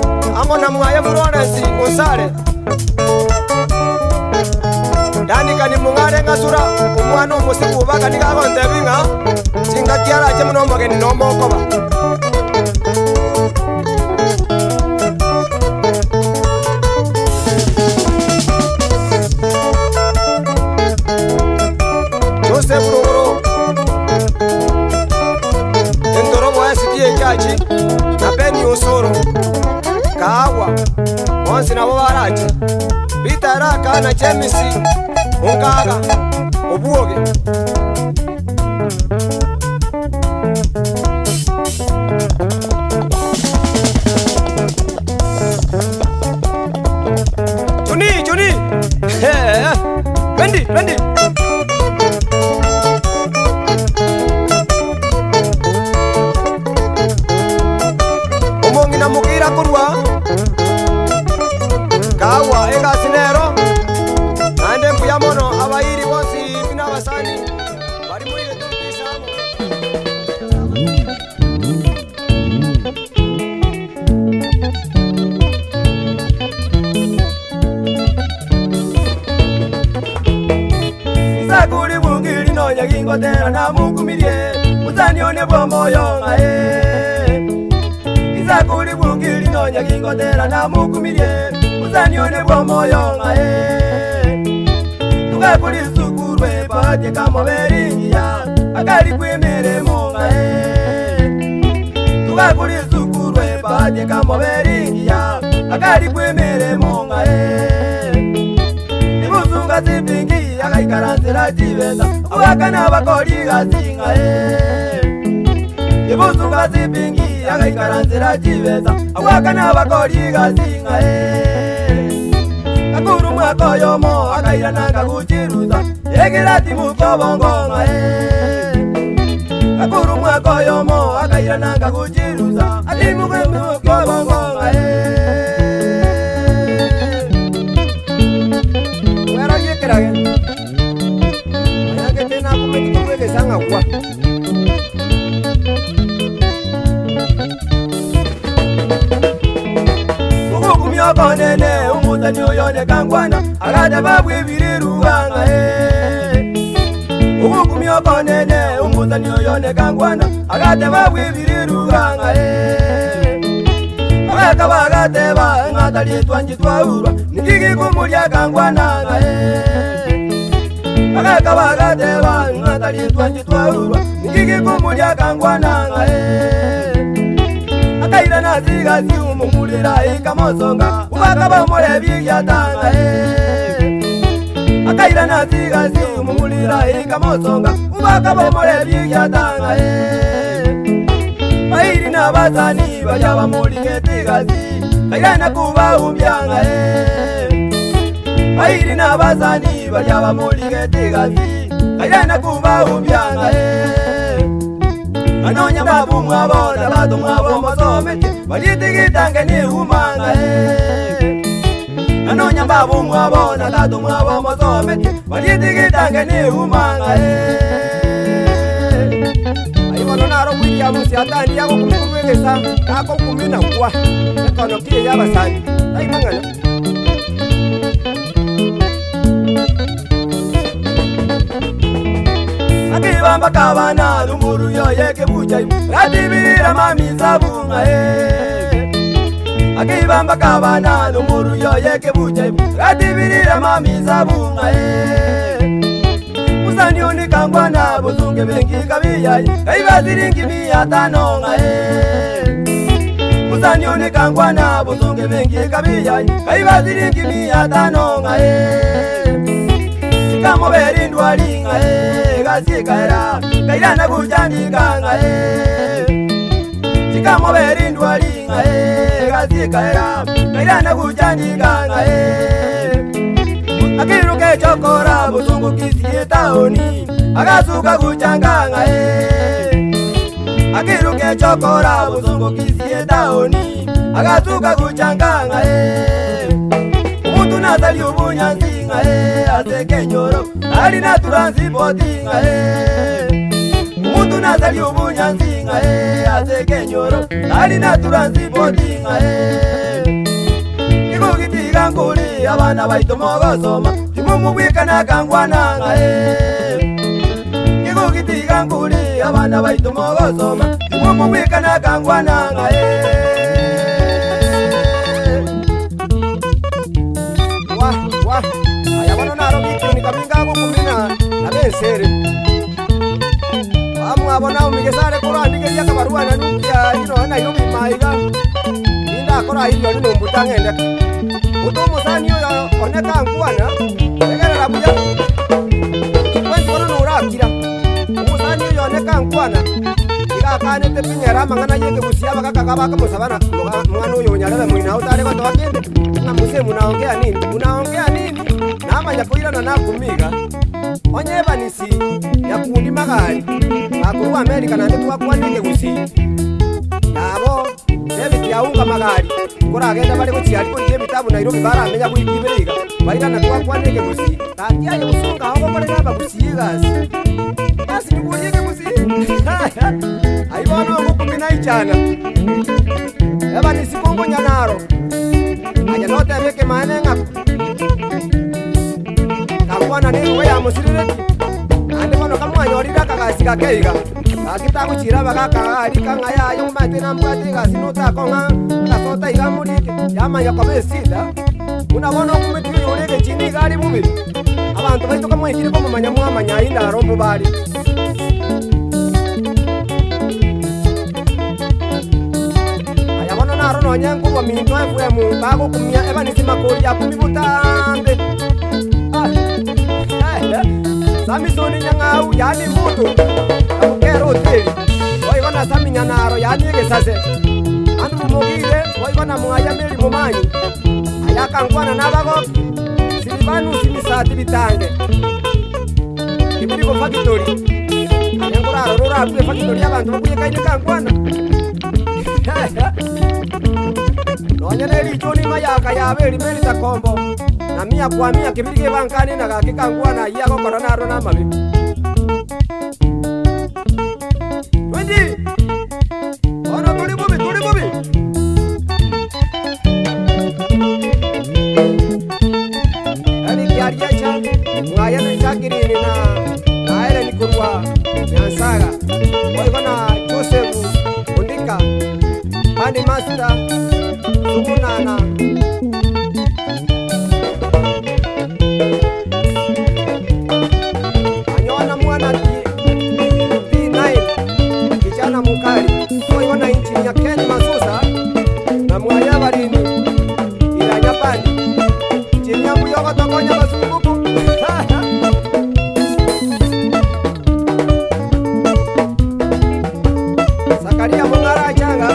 Amo na mwaye Florence Gonzale Dani kani mungare ngasura umwana umusiku bakani kakonte binga singa kiara che munombo ke nombo koba Joseph Roro Endoro mwasi die chachi na Peni Osoro Kawa onsi na bobarachi Bitaraka na Chemisi Ungaga Obuoge Johnny Bendi Omongi na mukira kurwa Kawa ega sinero Nande mpuyamono abairi bonsi bina basani Bari muire tukisamo Isakuri bungiri nonya gingotera na mukumirie Uzanione bomoyo ngae Isakuri bungiri nonya gingotera na mukumirie Uzanione bomoyo ngae Tukakuri sukurwe pati kama beringia Akari kwemere mungae Tukakuri sukurwe pati kama beringia Akari kwemere mungae Ibusunga zipingi akaikaranzira jibenda Uwakana bakori gazingae Ibusunga zipingi akaikaranzira jibenda Uwakana bakori gazingae Akuru mwako yomo akaira nanga kuchiruza Egirati muko bongonga akuru mwako yomo akaira nanga kujiruza alimu kwemu kwa bongonga wera yekerage ayake tena kumeti kumweke sanga kwa kumyoko nene umutani oyone kangwana agade babwibiriruwanga kumyoko nene umutani oyone kangwana agade babwibiriruwanga abeka bagateba ngatali twanji twaurwa nigigi kumulya kangwananga abeka bagateba ngatali twanji twaurwa nigigi kumulya kangwananga akaira nazigazi umumulira ikamosonga ubakaba mulebi yatanga akaira nazigazi umumulira ikamosonga ubakaba mulebi yatanga bairi nabazani bajaba muligetigazi kaira nakuba umbyanga bairi nabazani bajaba muligetigazi kaira nakuba umbyanga anonya babu mwabona bado mwabo mosomete balitigitange ni humanga anonya babu mwabona bado mwabo mosomete balitigitange ni humanga ayibono naro kwiya musi atandi yako kumwegesa kako kumina kwa ekono kiye yabasani ayimangana akibamba kabana lumuru yoyeke bujayi ratibirira mami zabunga akibamba kabana lumuru yoyeke bujayi ratibirira mami zabunga usani unikangwana buzunge bengi kabiyayi kaibaziringi 500 usani unikangwana buzunge bengi kabiyayi kaibaziringi 500 kamo berindwa linga gazikaira kaira na kujandikanga kamo berindwa linga gazikaira kaira na kujandikanga akiruke chokora buzungu kisiye taoni agazuka kuchanganga akiruke chokora buzungu kisiye taoni agazuka kuchanganga nazali ubunyanzinga azeke nyoro ali na transportinga umuntu nazali ubunyanzinga azeke nyoro ali na transportinga ikugitiga nguli abana baito mogosoma timumubwika na kangwananga ikugitiga nguli abana baito mogosoma timumubwika na kangwananga ayabono naro kituni kaminga kumina nabesere amwabona umigesare kurandike yakabarua na nukia ino na yumi maiga inda akora hiyo ni mbutangende utomo sani yo oneka ngwana egera labuya kwenzi kono nurakira umusani yo oneka ngwana ikakane tepinyera mangana yeke busiaba kakakabaka musabana mwana uyo nyalebe mwina utare kwa twakende na muse munaongea nini nama nyapoirana na kumiga onye banisi ya kundi magari akuru Amerika na ndetu akwanike gusi nabo David yaunga magari kora agenda bali kuchiari ko je bitabu Nairobi bara amenya kuikibiriga bairana kwa kwanike gusi tatia ye gusunga aho bale naba gusigas asi nikuliye gusi aibono ngukumina ichana yabanisi kongo nyanaro aya note beke manenga kakwana niwe ya musirire ande kono kamwanyorira kagasika keiga akita kuchira bagaka ari kanga yayo mate na mbatiga sinota konga kasota igamurike yamanya kabesida unabona kumiti yoreke chini gari bubiri abantu baito kamwekire ko mumanya mwamanya inda rombo bari ayabono naro nonyangu wa minto efwe mu bago kumya ebanisi makori ya kumibutambe Samisoni nyangau yani mutu akukero hoteli oibona sami nyanaro yani egesase andu mugire oibona mwaya meli mumanyi ayaka ngwana nabago silibanu simisati bitange ibiri ko factory Nyanguraro rura kwe factory y'abantu bakuye kaine kangwana. Nonya neli choni mayaka yabeli meli takombo. Na mia kwa mia kibirige bankani na kakikangwana yako korona ro na mabi. Wendi. Ona tuli bubi. Ani kiariacha ngaya na chakiri na aere nikurwa nyansaga. Waigona Joseph Undika Bandi Master Sumunana Anyona mwana P9 kijana mukali waigona inchi ya Ken Masusa na mwaya barini ila Japani chini ya muyoko tokonya basumbuku Sakaria Mungara Changa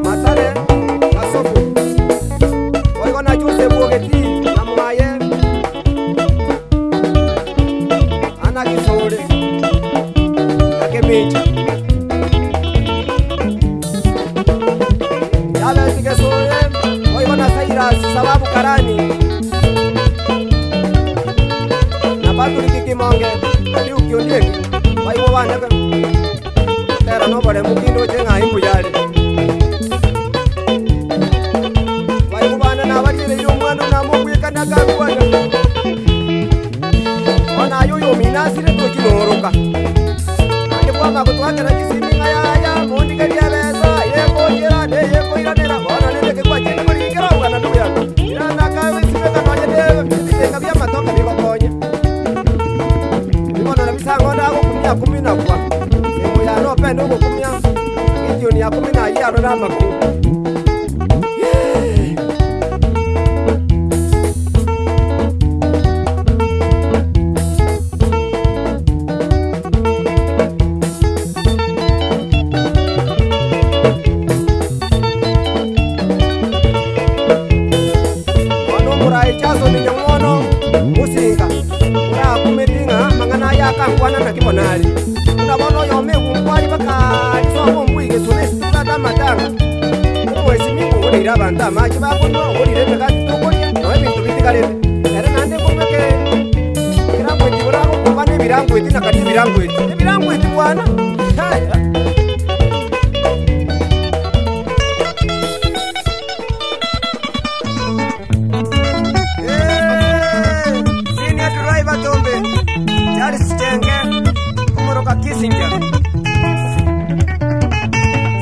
Matare Kasofu Waigona Juse Bogeti na Mwaye Ana Kisore Kakemecha Yale Tikesore Waigona Saira Sababu Karani na Batu Likikimonge Liu Kiondeki Waigo Wanaka Tera no bare mukindo chenga imbu yale Waigo bana na bari le yo mwana na mugwe kana gakwana Ona yoyo minasi le toki noroka Ake kwa makutwake na kisimi ngaya mondi kali abeza yeko ira nera ona nende ke kwa chini muri kira bwana ndugu yangu ina na kawe sibeka noje de bisenga bya matoka biko konye Bikono na misango ndako kumia 10 kwa no pendo kumia hiyo ni ya 10 ya ro na maku Ono murai chazo ni nyono musinga ura kumedinga mangana ya kangwana na kimonali Unabono yome kumwali baka Nisoko mwige sunesi tulata matanga Mwesi mingu uli irabanda Machi bakono uli rebe kasi tukoye Noe bintu bitika rebe Ere nande kumweke Birangweti urako kumbane birangweti na kati birangweti Birangweti bwana Senior driver Tombe Charles Chenge Kumoroka Kissinger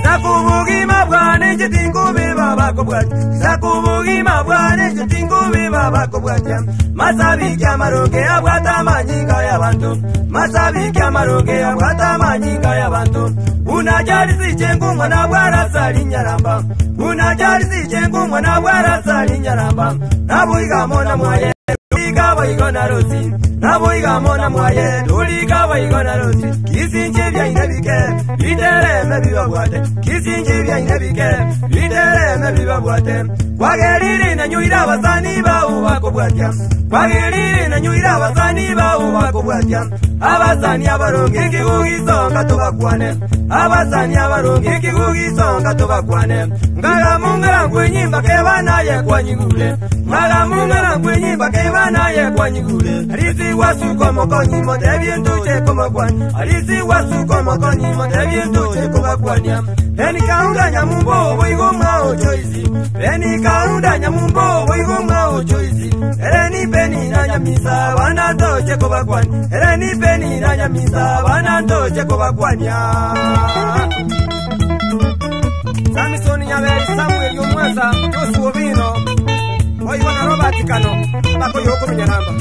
Zakubugima bwane jitingubi babako bwati Zakubugima bwane jitingubi babako bwati Masabiki amaroge abwata manyinga y'abantu Masabiki amaroge abwata manyinga y'abantu Unajali sichengu mwana bwara sali nyaramba Unajali sichengu mwana bwara sali nyaramba Nabuiga mona mwaye Tuliga baigona rosi Nabuiga mona mwaye Tuliga baigona rosi Kisinje bya inabike Bidere mebiba bwate Kisinje bya inabike Bidere mebiba bwate Kwageriri na nyuira basani ba ubako bwatya Kwageriri na nyuira basani ba ubako bwatya Abasani abaronge kigugisonga tubakwane Abasani abaronge kigugisonga tubakwane Ngala mungala kwenyimba kebana ye kwanyigule Ngala mungala kwenyimba kebana ye kwanyigule Alisi wasuko mokonyi mote bientu cheko makwani Alisi wasuko mokonyi mote bientu cheko makwani Beni kaunda nyamumbo boigo mao choizi Beni kaunda nyamumbo boigo mao choizi Ereni beni na nyamisa wanando cheko makwani Ereni beni na nyamisa wanando cheko makwani Samson Nyaberi Samuel Yomwaza Josu Obino Boigo na Robert Kano Bako yoko mnyaramba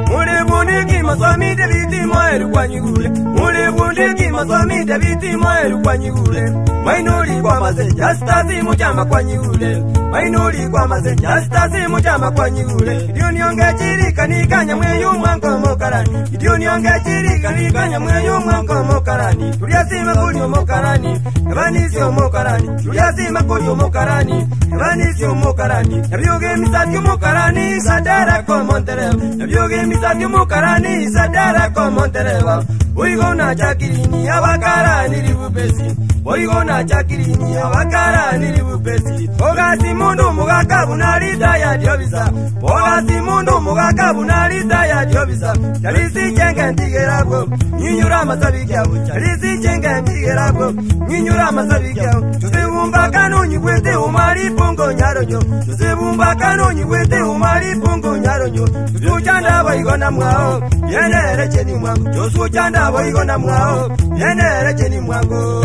Mune muniki maswami debiti moeru kwa nyigule Muli bundi masomi David Moel kwa nyule. Mainuli kwa maze Justice Mujama kwa nyule. Mainuli kwa maze Justice Mujama kwa nyule. Idio nionge chirika nikanya mweyu mwanko mokarani. Idio nionge chirika nikanya mweyu mwanko mokarani. Tuliasima kulio mokarani. Evanisio mokarani. Tuliasima kulio mokarani. Evanisio mokarani. Nabioge misatio mokarani. Sadara kwa Montereva. Nabioge misatio mokarani. Sadara kwa Montereva. Oigona chakirini abakarani libupesi. Oigona chakirini abakarani libupesi. Ogasi mundu mugakabu nalita ya diobisa. Ogasi mundu mugakabu nalita ya diobisa. Chalisi chenge ntigerabo. Nyinyura masabikyabo. Chalisi chenge ntigerabo. Nyinyura masabikyabo. Tusebumba kanonyi kwete umari pongo nyaronyo. Tusebumba kanonyi kwete umari pongo nyaronyo. Tusuchanda baigona mwao. Yenere cheni mwangu. Tusuchanda baigona mwao. Yenere cheni mwangu.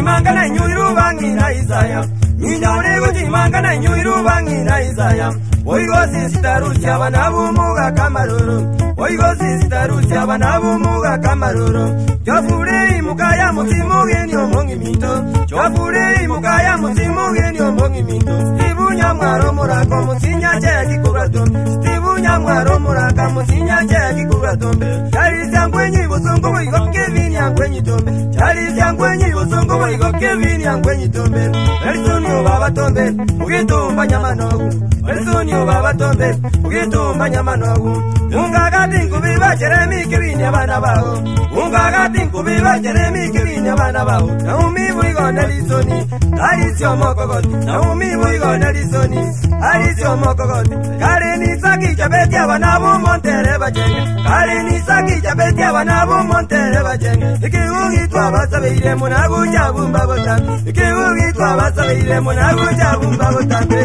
Mangana nyuiru bangi na Isaya. Nyinyaure guti mangana nyuiru bangi na Isaya. Oigo sistaru chaba na bumuga kamaruru. Oigo sistaru chaba na bumuga kamaruru. Jofure mukaya musimu geni omongi mito. Jofure mukaya musimu geni omongi mito. Stibu nyamwaro murako musinya cheki kugatombe. Stibu nyamwaro muraka musinya cheki kugatombe. Chari sangwenyi bosongo oigo kevini angwenyi tombe. Chari sangwenyi bosongo oigo kevini angwenyi tombe. Elisonio baba tombe. Ugitumba nyamanogu. Elisonio baba tombe. Ugitumba nyamanogu. Ungagati nkubiba Jeremi kevini abana bao. Ungagati nkubiba Jeremi kevini abana bao. Naumi buigo nelisoni. Alisio mokogoti. Naumi buigo nelisoni. Alisio mokogoti. Kare ni saki jabeti abana bu Montereva jenge. Kare ni saki jabeti abana bu Montereva jenge. Ikiugi twabasabeire munagu jabumba botambe. Ikiugi twabasabeire munagu jabumba botambe.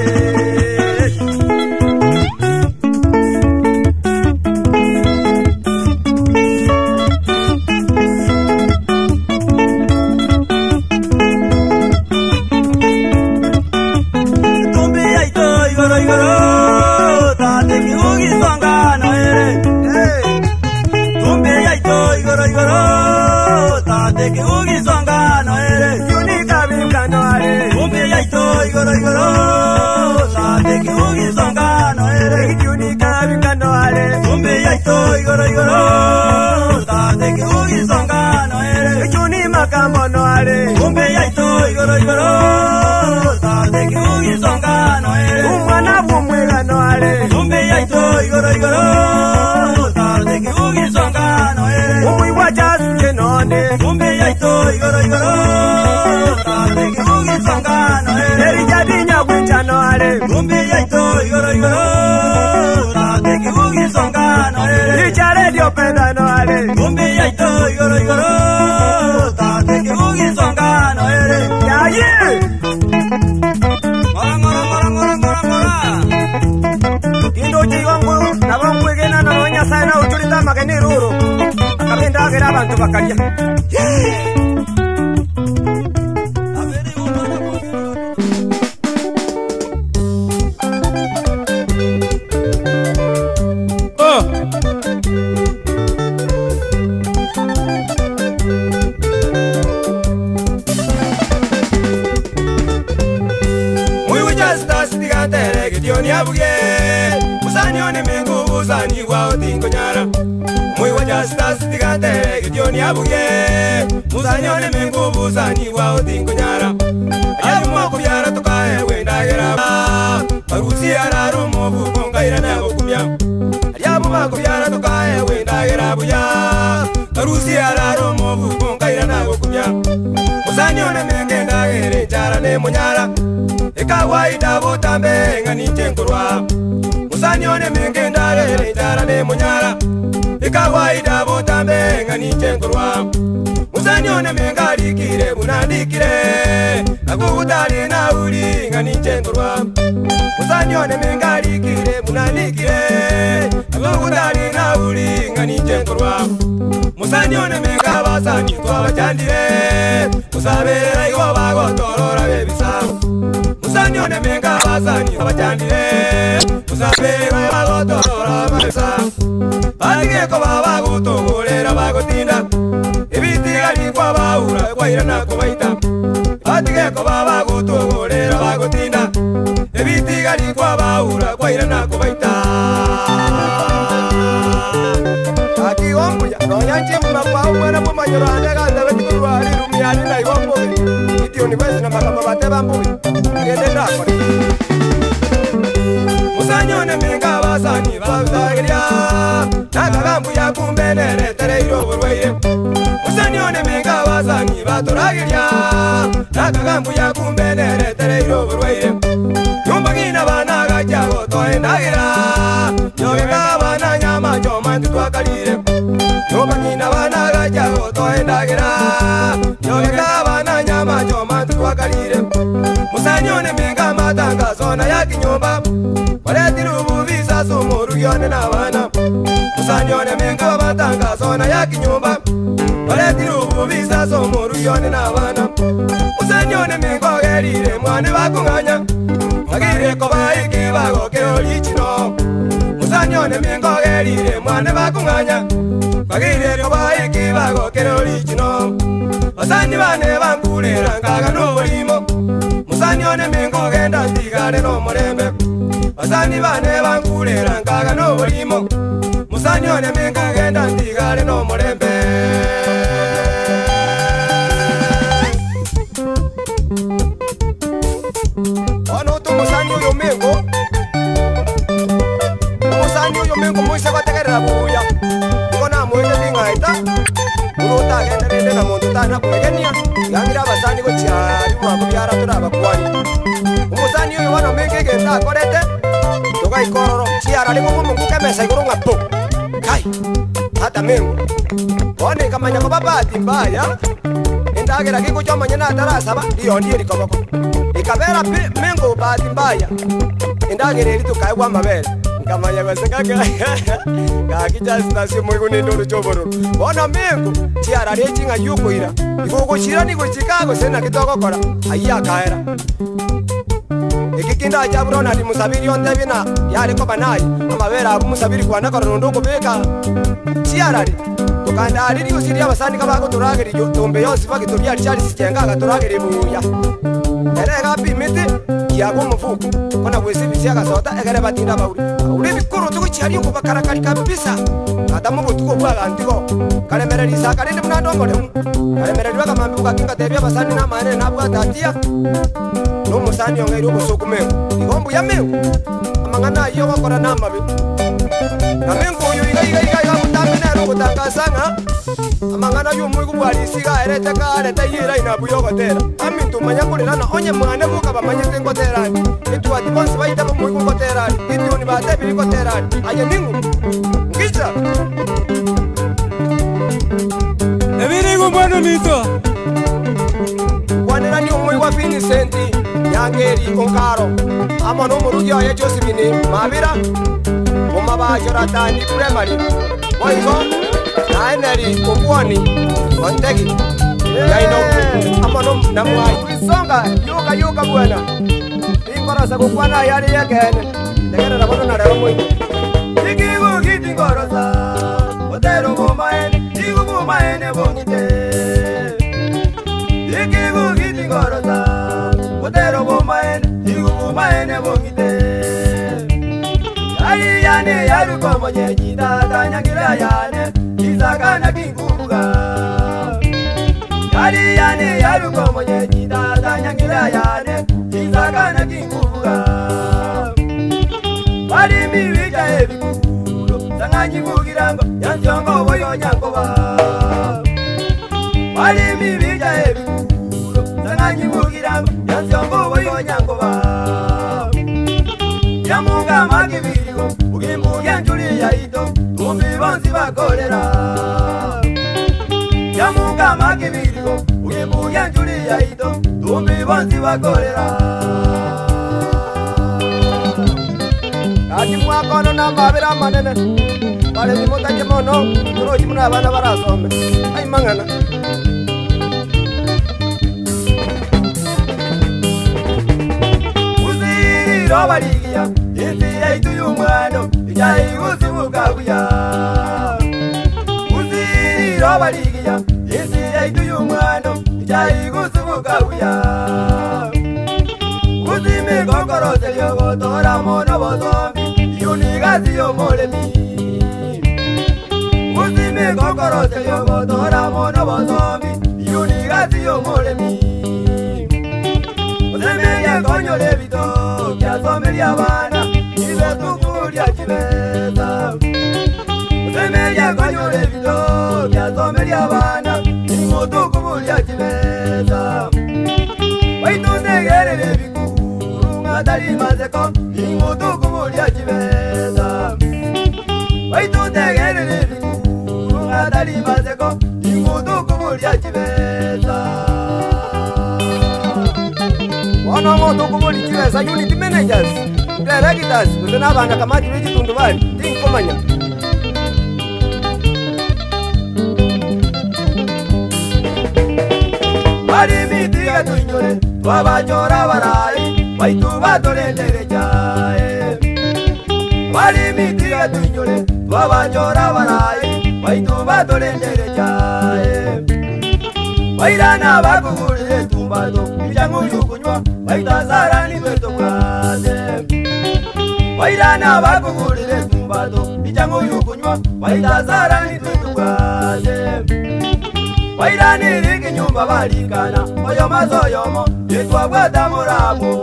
Musanyone mengari kire bunandikire. Agudale na uli ngani chenturwa. Musanyone mengari kire bunandikire. Agudale na uli ngani ni jenkorwa musani one menga basani twabachandire musabere igo bagotorora bebisa musani one menga basani twabachandire musabere igo bagotorora bebisa balige ko baba gutogorera bagotinda ibitiga ni kwa baura kwa irana ko baita batige ko baba gutogorera bagotinda ibitiga ni kwa baura kwa irana ko baita ati ombuya noyanche mumapa umwana mumanyoro andega ndabekurwa ari rumyani na ibombo iti university na makamba bateba mbuyi ngende ndakora musanyone menga basani bazagiria nakagambu ya kumbenere tereiro burwaye musanyone menga basani baturagiria nakagambu ya kumbenere tereiro burwaye nyumbagina bana gajago toendagira yogeka bana nyama choma twakalire nyumbagina bana gajago toendagira yogeka bana nyama choma twakalire musanyone menga matangazo na ya kinyumba waletirubu visa sumuru yone na bana musanyone menga matangazo na ya kinyumba waletirubu visa sumuru yone na bana musanyone menga gerire mwane bakunganya agire ko baike bago keroli chino musanyone menga gerire mwane bakunganya agire ko baike bago keroli chino basani bane bankulera ngaga no bolimo musanyone menga genda ndigare no morembe basani bane bankulera ngaga no bolimo musanyone menga genda ndigare no morembe ono to musanyo yo mengo moise bategerera buya ikona moise bingaita uruta genda rende na muntu tana kwegenia yangira basani go cyari mwako byara turaba kwani umusanyo yo wana menge genda korete toga ikororo cyara ringo mungu kemesa iguru ngapo kai hata mengo one kamanya ko babati mbaya endagera kiko chomanya na tarasaba ndiyo ndiye likoboko ikabera mengo bati mbaya endagera eri tukaigwa mabere kamanya basengaka kakijasi nasi mwigu ninduru choboro bona mengo chiara rechinga yukoira ikugo chirani go Chicago sena kitogokora ayya kaera ikikinda jabrona ndi musabiri onde bina yari ko banayi amabera abu musabiri kwana koro ndoko beka chiara ri tukanda ari usiri abasani kabago turageri tombe yose bagitoria cyari sikenga gaturageri buya erega bimite kiago mufuko kona wese bisiaga sota egere batinda bauri uri bikuru tukucyari ko bakarakari kabisa adamu butuko bwaga ndiko kalemereri sakare ndi munandongole kalemereri baga mambi ukakinga tebya basani na mane nabwa tatia no musani yongero busokumengo igombu ya mengo amangana iyo bakora namabe na mengo uyu iga mutamene ro gutangasanga amangana y'umwe kubwarisiga erete kare tayira inabuyo gotera amintu manyakurira onye mwane buka bamanyeke ngoterani itu ati bonse bayita mu ngoterani itu ni bate biri ngoterani aye ningu ngiza ebiri ngumano mito wanera ni umwe wa Vincent yangeri onkaro amono murugiyo ya Josephine mabira umabajora tani primary boygo naeneri obwani ontegi yaino amono namwai isonga yuka bwana ingorosa kokwana yari yekene ndegera nabono na lero moyi ikigo kitingorosa otero bumaene bongite ikigo kitingorosa otero bumaene bongite yari yane yari komonye jita nyangira yane izakana kinguruga yari yane yari komonye jita nyangira yane izakana kinguruga bari mibika ebikulo sanganyi bugirango yanjongo boyo nyangoba bari mibika ebikulo sanganyi bugirango yanjongo boyo nyangoba yamunga magibirigo ugimbuge njuli yaito tumbi bonzi bakorera yamunga magibirigo ugimbuge njuli yaito tumbi bonzi bakorera ati mwakono na mabira manene Wale mimota kemono, no chimuna bana barasome. Ay mangana. Uzi robaligia, indi ay tuyumano, ijai uzi mukabuya. Uzi robaligia, indi ay tuyumano, ijai uzi mukabuya. Uzi me kokoro selio tora mono bozombi, yunigazi yo molemi. Uzime kokoro selio tora mono bozombi, yunigazi yo molemi. Uzemelia konyo levito, kia somelia bana, ibe tukulia chibeza. Uzemelia konyo levito, kia somelia bana, ingo tukulia chibeza. Waitunde gere leviku, ngatari mazeko, ingo tukulia chibeza. Waitunde gere leviku, ngatari mazeko, ingo tukulia chibeza. Wana moto kumuli chibeza, unity managers, directors, kuzena banda kamati wechi tundubali, tinkomanya. Bari mitiga tuinyore, wabachora barai, waitu batolendere chae. Bari mitiga tuinyore, wabachora barai, waitu batolendere chae. Wairana bakugulire tumbado, ichangu yukunywa, waitazara ni beto mwaze. Wairana bakugulire tumbado, ichangu yukunywa, waitazara ni beto mwaze. Wairani riki nyumba balikana, oyo mazo yomo, yitwa gwata muramu.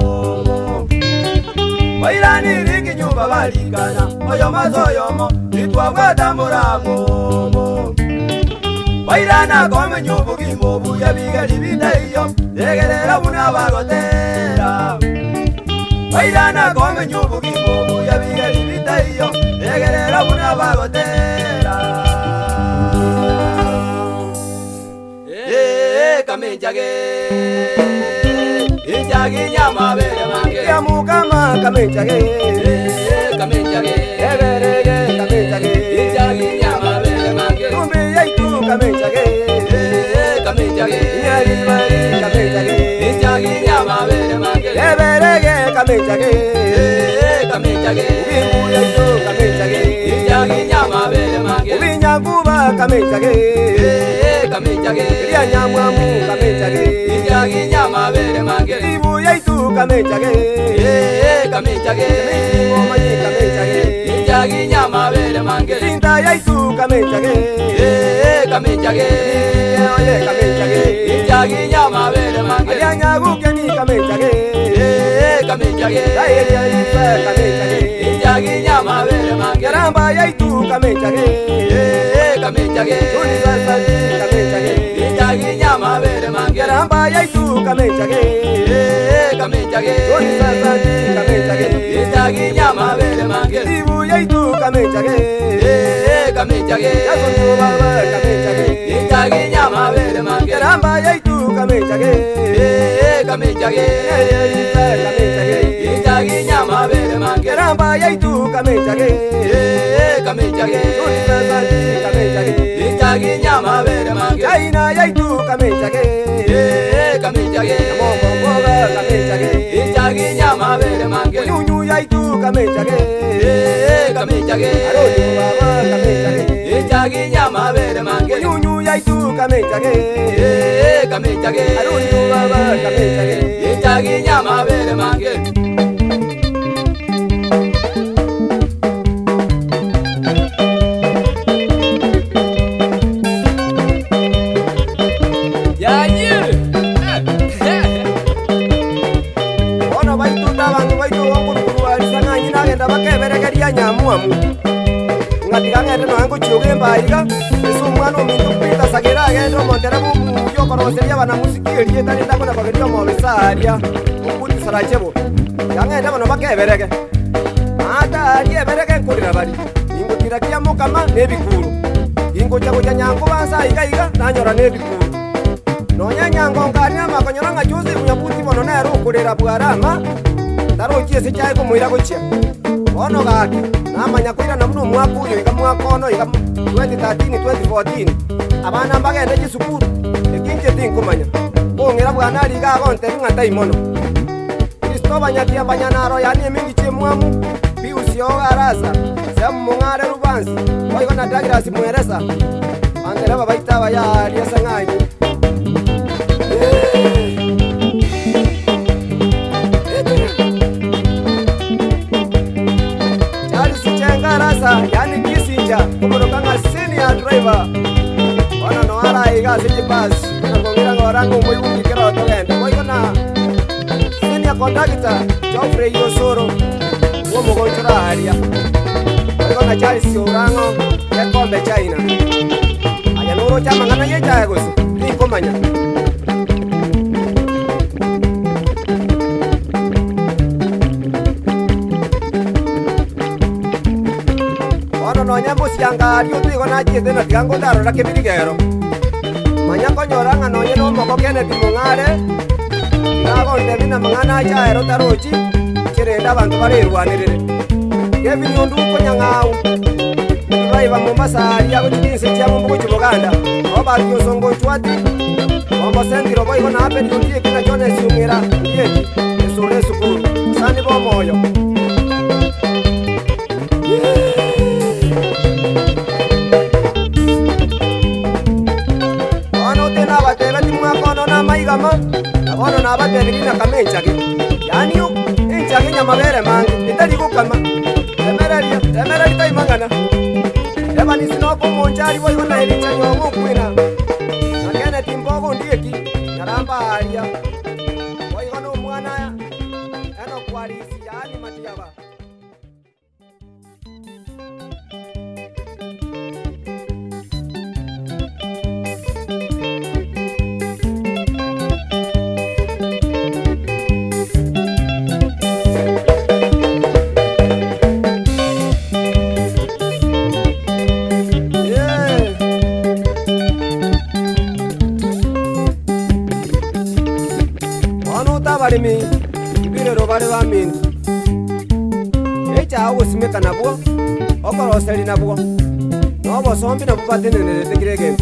Wairani riki nyumba balikana, oyo mazo yomo, yitwa gwata muramu. Wairana kome nyubu kimobu ya bigeli bidaiyo, degerera unabagotera. Wairana kome nyubu kimobu ya bigeli bidaiyo, degerera unabagotera. Kamenjage, injagi nyama bere mange. Yamukama kamenjage, kamenjage, eberege kamenjage, injagi nyama bere mange. Kumbi yaitu kamenjage, kamenjage, nyari mari kamenjage, injagi nyama bere mange. Eberege kamenjage, kamenjage, kumbi yaitu kamenjage, injagi nyama bere mange. Kumbi nyakuba kamenjage. Kamenjage, ya nyamwamu kamenjage, injagi nyama bere mange. Ibu yaitu kamenjage, kamenjage, ngoma yi kamenjage, injagi nyama bere mange. Sinta yaitu kamenjage, kamenjage, oye kamenjage, injagi nyama bere mange. Ayanya gukeni kamenjage, kamenjage, ayeli ifa kamenjage, injagi nyama bere mange. Ramba yaitu kamenjage, kamenjage, unisasa kamenjage, injagi nyama bere mange. Ramba yaitu kamenjage, kamenjage, unisasa kamenjage, injagi nyama bere mange. Ibu yaitu kamenjage, kamenjage, yasundu baba kamenjage, injagi nyama bere mange. Ramba yaitu kamenjage, kamenjage, ifa kamenjage, injagi nyama bere mange. Ramba yaitu kamenjage, kamenjage, unisasa kamenjage, injagi nyama bere mange. Aina yaitu kamenjage, kamenjage, momo kamenjage, injagi nyama bere mange. Nyunyu yaitu kamenjage, kamenjage, aroju baba kamenjage, injagi nyama bere mange. Nyunyu yaitu kamenjage, kamenjage, aroju baba kamenjage, injagi nyama bere mange. Nyamuamu ngatigangete no ango chioge mbaiga eso mwana omuntu pita sagera agendo mondera bumu yokoroseria bana musiki erieta nenda kona bagerio mobesaria okuti sarachebo yangende bano bakeberege ata ari eberege nkurira bari ingutira kia mukama nebikuru ingo chago nyango basa iga nanyora nebikuru nonya nyango ngania makonyora ngachuzi munyabuti bono nero kurira bwarama taro kiese cyaye ko muira gochia Ono gaki namanya kwira na muno mwaka uyu ika mwaka ono ika 2013 2014 abana mbagende gisukuru ekinje tinkumanya bongera bwana liga gonte ngata imono Kristoba nyatia banyanaro yani mingi chemwamu biusio arasa samu mungare rubansi oiko na dagira simueresa angera babaita baya aliasa ngai yani kisinja kumurukanga senior driver wana no ara iga siji pass ngongera ngorango muyungi kero togende koiko na senior conductor Geoffrey Yosoro wo mugonjora haria koiko na Charles Orango ya kombe China aya nuro chama ngana yeja gosi ni komanya no nyambo sianga rio tigo na chiete na tiango daro la kebirigero manyango nyoranga no nyeno moko kene timongare nago ndebina mangana cha ero tarochi chirenda bantu barirwanirire kebini ondu konyangau raiva Mombasa ya kujinse cha mumbu chiboganda oba rio songo chwati ombo sendiro boy kona ape ndie kina jone siumira ndie esole sukuru sani bo moyo maigama nabono nabateberina kamenchage yani yo enchage nyamabere mange itali gukama emereri taimangana ebani sinoko monjari boyo na elicha nyongo kwina nakene timbogo ndieki naramba alia boyo no mwana eno kwalisi yani matiaba barimi ibire robare bamin echa awo simeka nabwo okoro seli nabwo nobo sombi nabwo batenene tekirege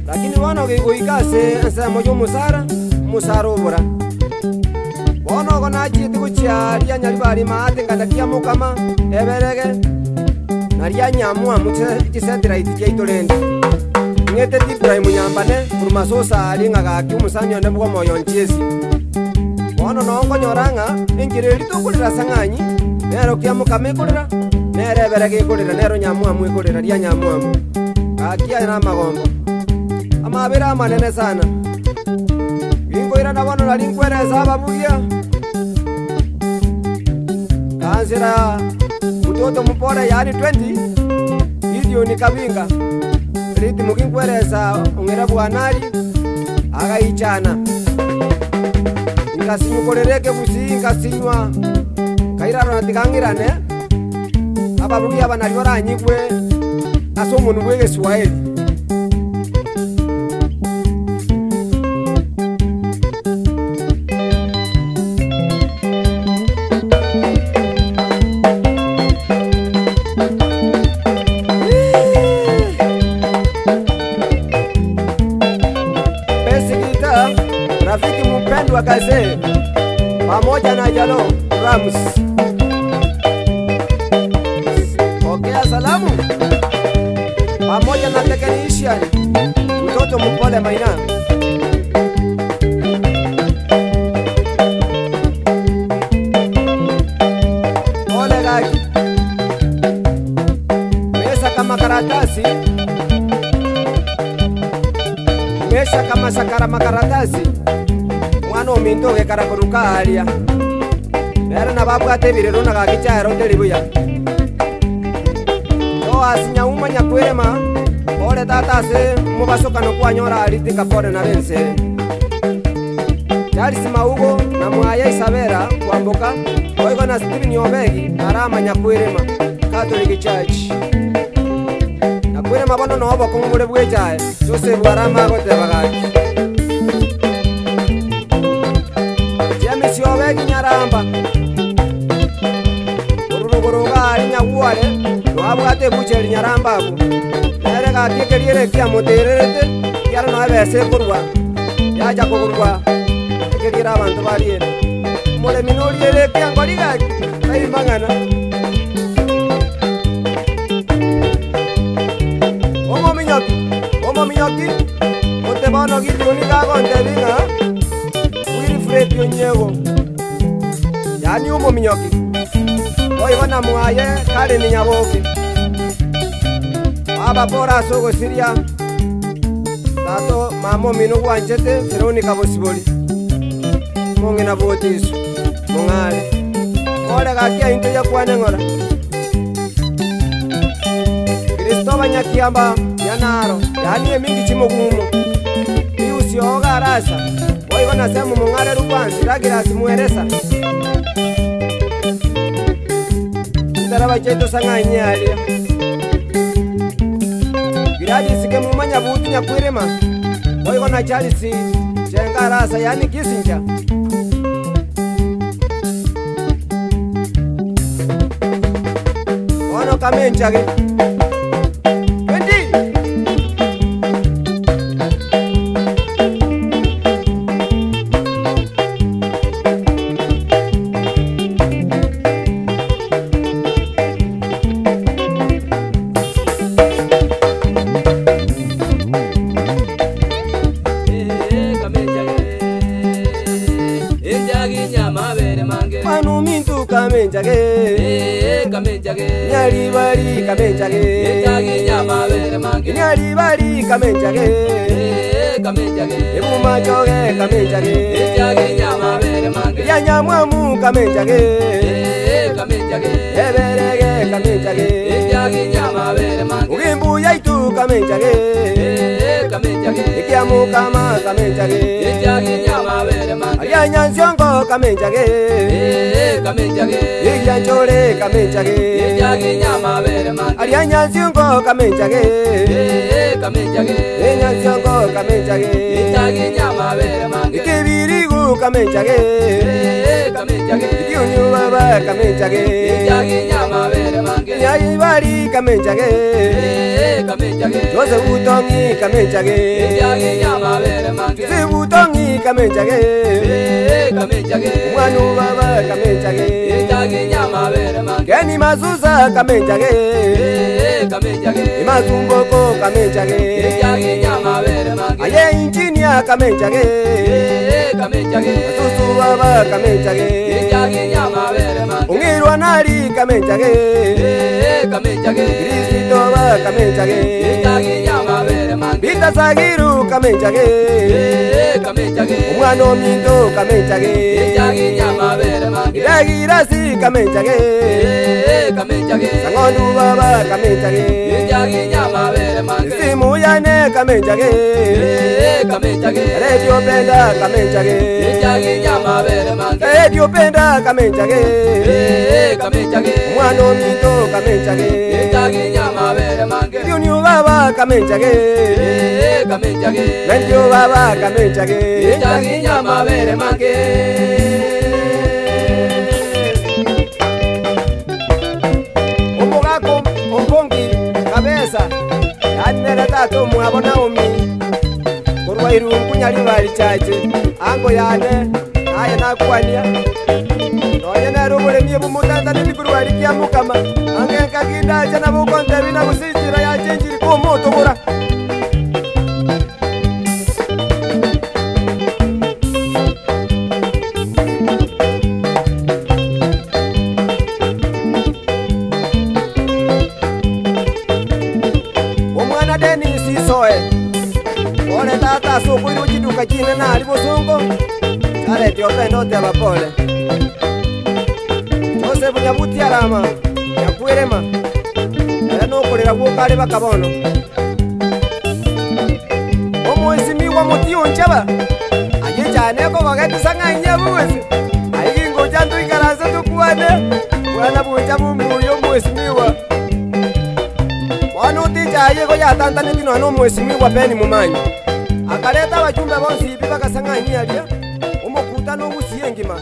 lakini wana goikase ansa moyo musara obora bono gona chiti kuchari anyali bari mate ngadakia mukama eberege naria nyamwa mutse chisendira itije itolende ngete Ibrahim nyambane kurmasosa alinga gaki umusanyo ndebwo moyo nchesi ono nongo nyoranga ingireri tukulira sanganyi nero kia mukame kulira nerebere gikulira nero nyamwa mwikulira ria nyamwa akia na magombo amabira manene sana ingoira na bono nali nkwereza babuya kanzira mtoto mpore yani 20 video ni kabinga riti mukinkwereza ungera bwanari agaichana ngasinyu korereke busi ngasinywa kairaro natikangirane ababugi abanali baranyigwe aso umuntu bwege Swahili Besigita rafiki mpendwa kaze pamoja na Jalo Rams. Pokea salamu pamoja na technician mtoto mpole Maina. Ole gaki mesa kama karatasi, mesa kama sakara makaratasi mwana mintoge karakuruka alia era nababwate birero nagakicharo nderibuya o asinya umanya kwema ole tata se mubasokano kwanyora alitika pore na bense yali simaugo na mwaya Isabera kwamboka oigo na Stephen Obegi aramanya kwema Catholic Church na kwema bono no obo kumure bwejae Joseph Warama gote bagaki James Obegi nyaramba ari nyawuare nwabwate bucheri nyarambabu nere gakikeriere kia mutirerete kiara no abese kurwa yaja kugurwa ekeriera abantu bariere mole minoriere kia ngoriga ai mangana omo minyoki ote bono gituni gagonde binga Wilfred Onyego yani omo minyoki oibona muaye kale ni nyaboke aba pora sogo siria tato mamo mino wanjete Veronica Bosiboli mongena botisu mongale ore gakia into ya kwane ngora Kristoba nyakiamba yanaro yani emingi chimogumo iusi oga rasa oibona semu mongale rukwansi ragira simueresa Daraba cheto sanga nyalia Giradi sike mumanya buti nyakwirema Oigo na chalisi Chenga rasa yani kisinja Ono kamenchage Nyari bari kamenjage Nyari bari kamenjage Ebuma joge kamenjage Yanyamwamu kamenjage Eberege kamenjage Ugimbu yaitu kamenjage Ikiamu kama kamenjage Ayanyansiongo kamenjage Ikianchore kamenjage Ayanyansiongo kamenjage Enyansiongo kamenjage Ikibirigu kamenjage Ikiunyu baba kamenjage Nyai bari kamenjage Jose utongi kamenjage Jose utongi kamenjage Mwanu baba kamenjage Geni mazuza kamenjage Imazumboko kamenjage Aye injinia kamenjage Masusu baba kamenjage Ungirwa nari kamenjage Krisito baba kamenjage Bita sagiru kamenjage Umwano minto kamenjage Iragirasi kamenjage Sangondu baba kamenjage Simu yane kamenjage Radio penda kamenjage Radio penda kamenjage Umwano minto kamenjage Yunyu baba kamenjage Mendio baba kamenjage Ombogako ombongi kabeza Yanera tato muabona omi Kurwa irungu nyali bali chache Ango yane Aya nakuwania Noye narubule miye bumutanza nini kurwa ilikia mukama Ange kaginda jana bukonte bina kusijira ya chenjiri kumoto kura Omwana Denisi soe Ole tata suku ilu jiduka jine na alibusungo Chale tiopendo te abapole Jose bunyabuti alama Yakuirema Eno kulira kukali bakabono Omwesimiwa mutiyo nchaba Aje chaneko bagati sanga nyabuwezi Aigingo chantu ikarasa tukuwane Mwana buja mumuyo mwesimiwa Wano tija ayego ya tanta netino ano mwesimiwa peni mumanyi Akareta wajumbe bonsi ipi baka sanga nyalia Omokuta no usiengima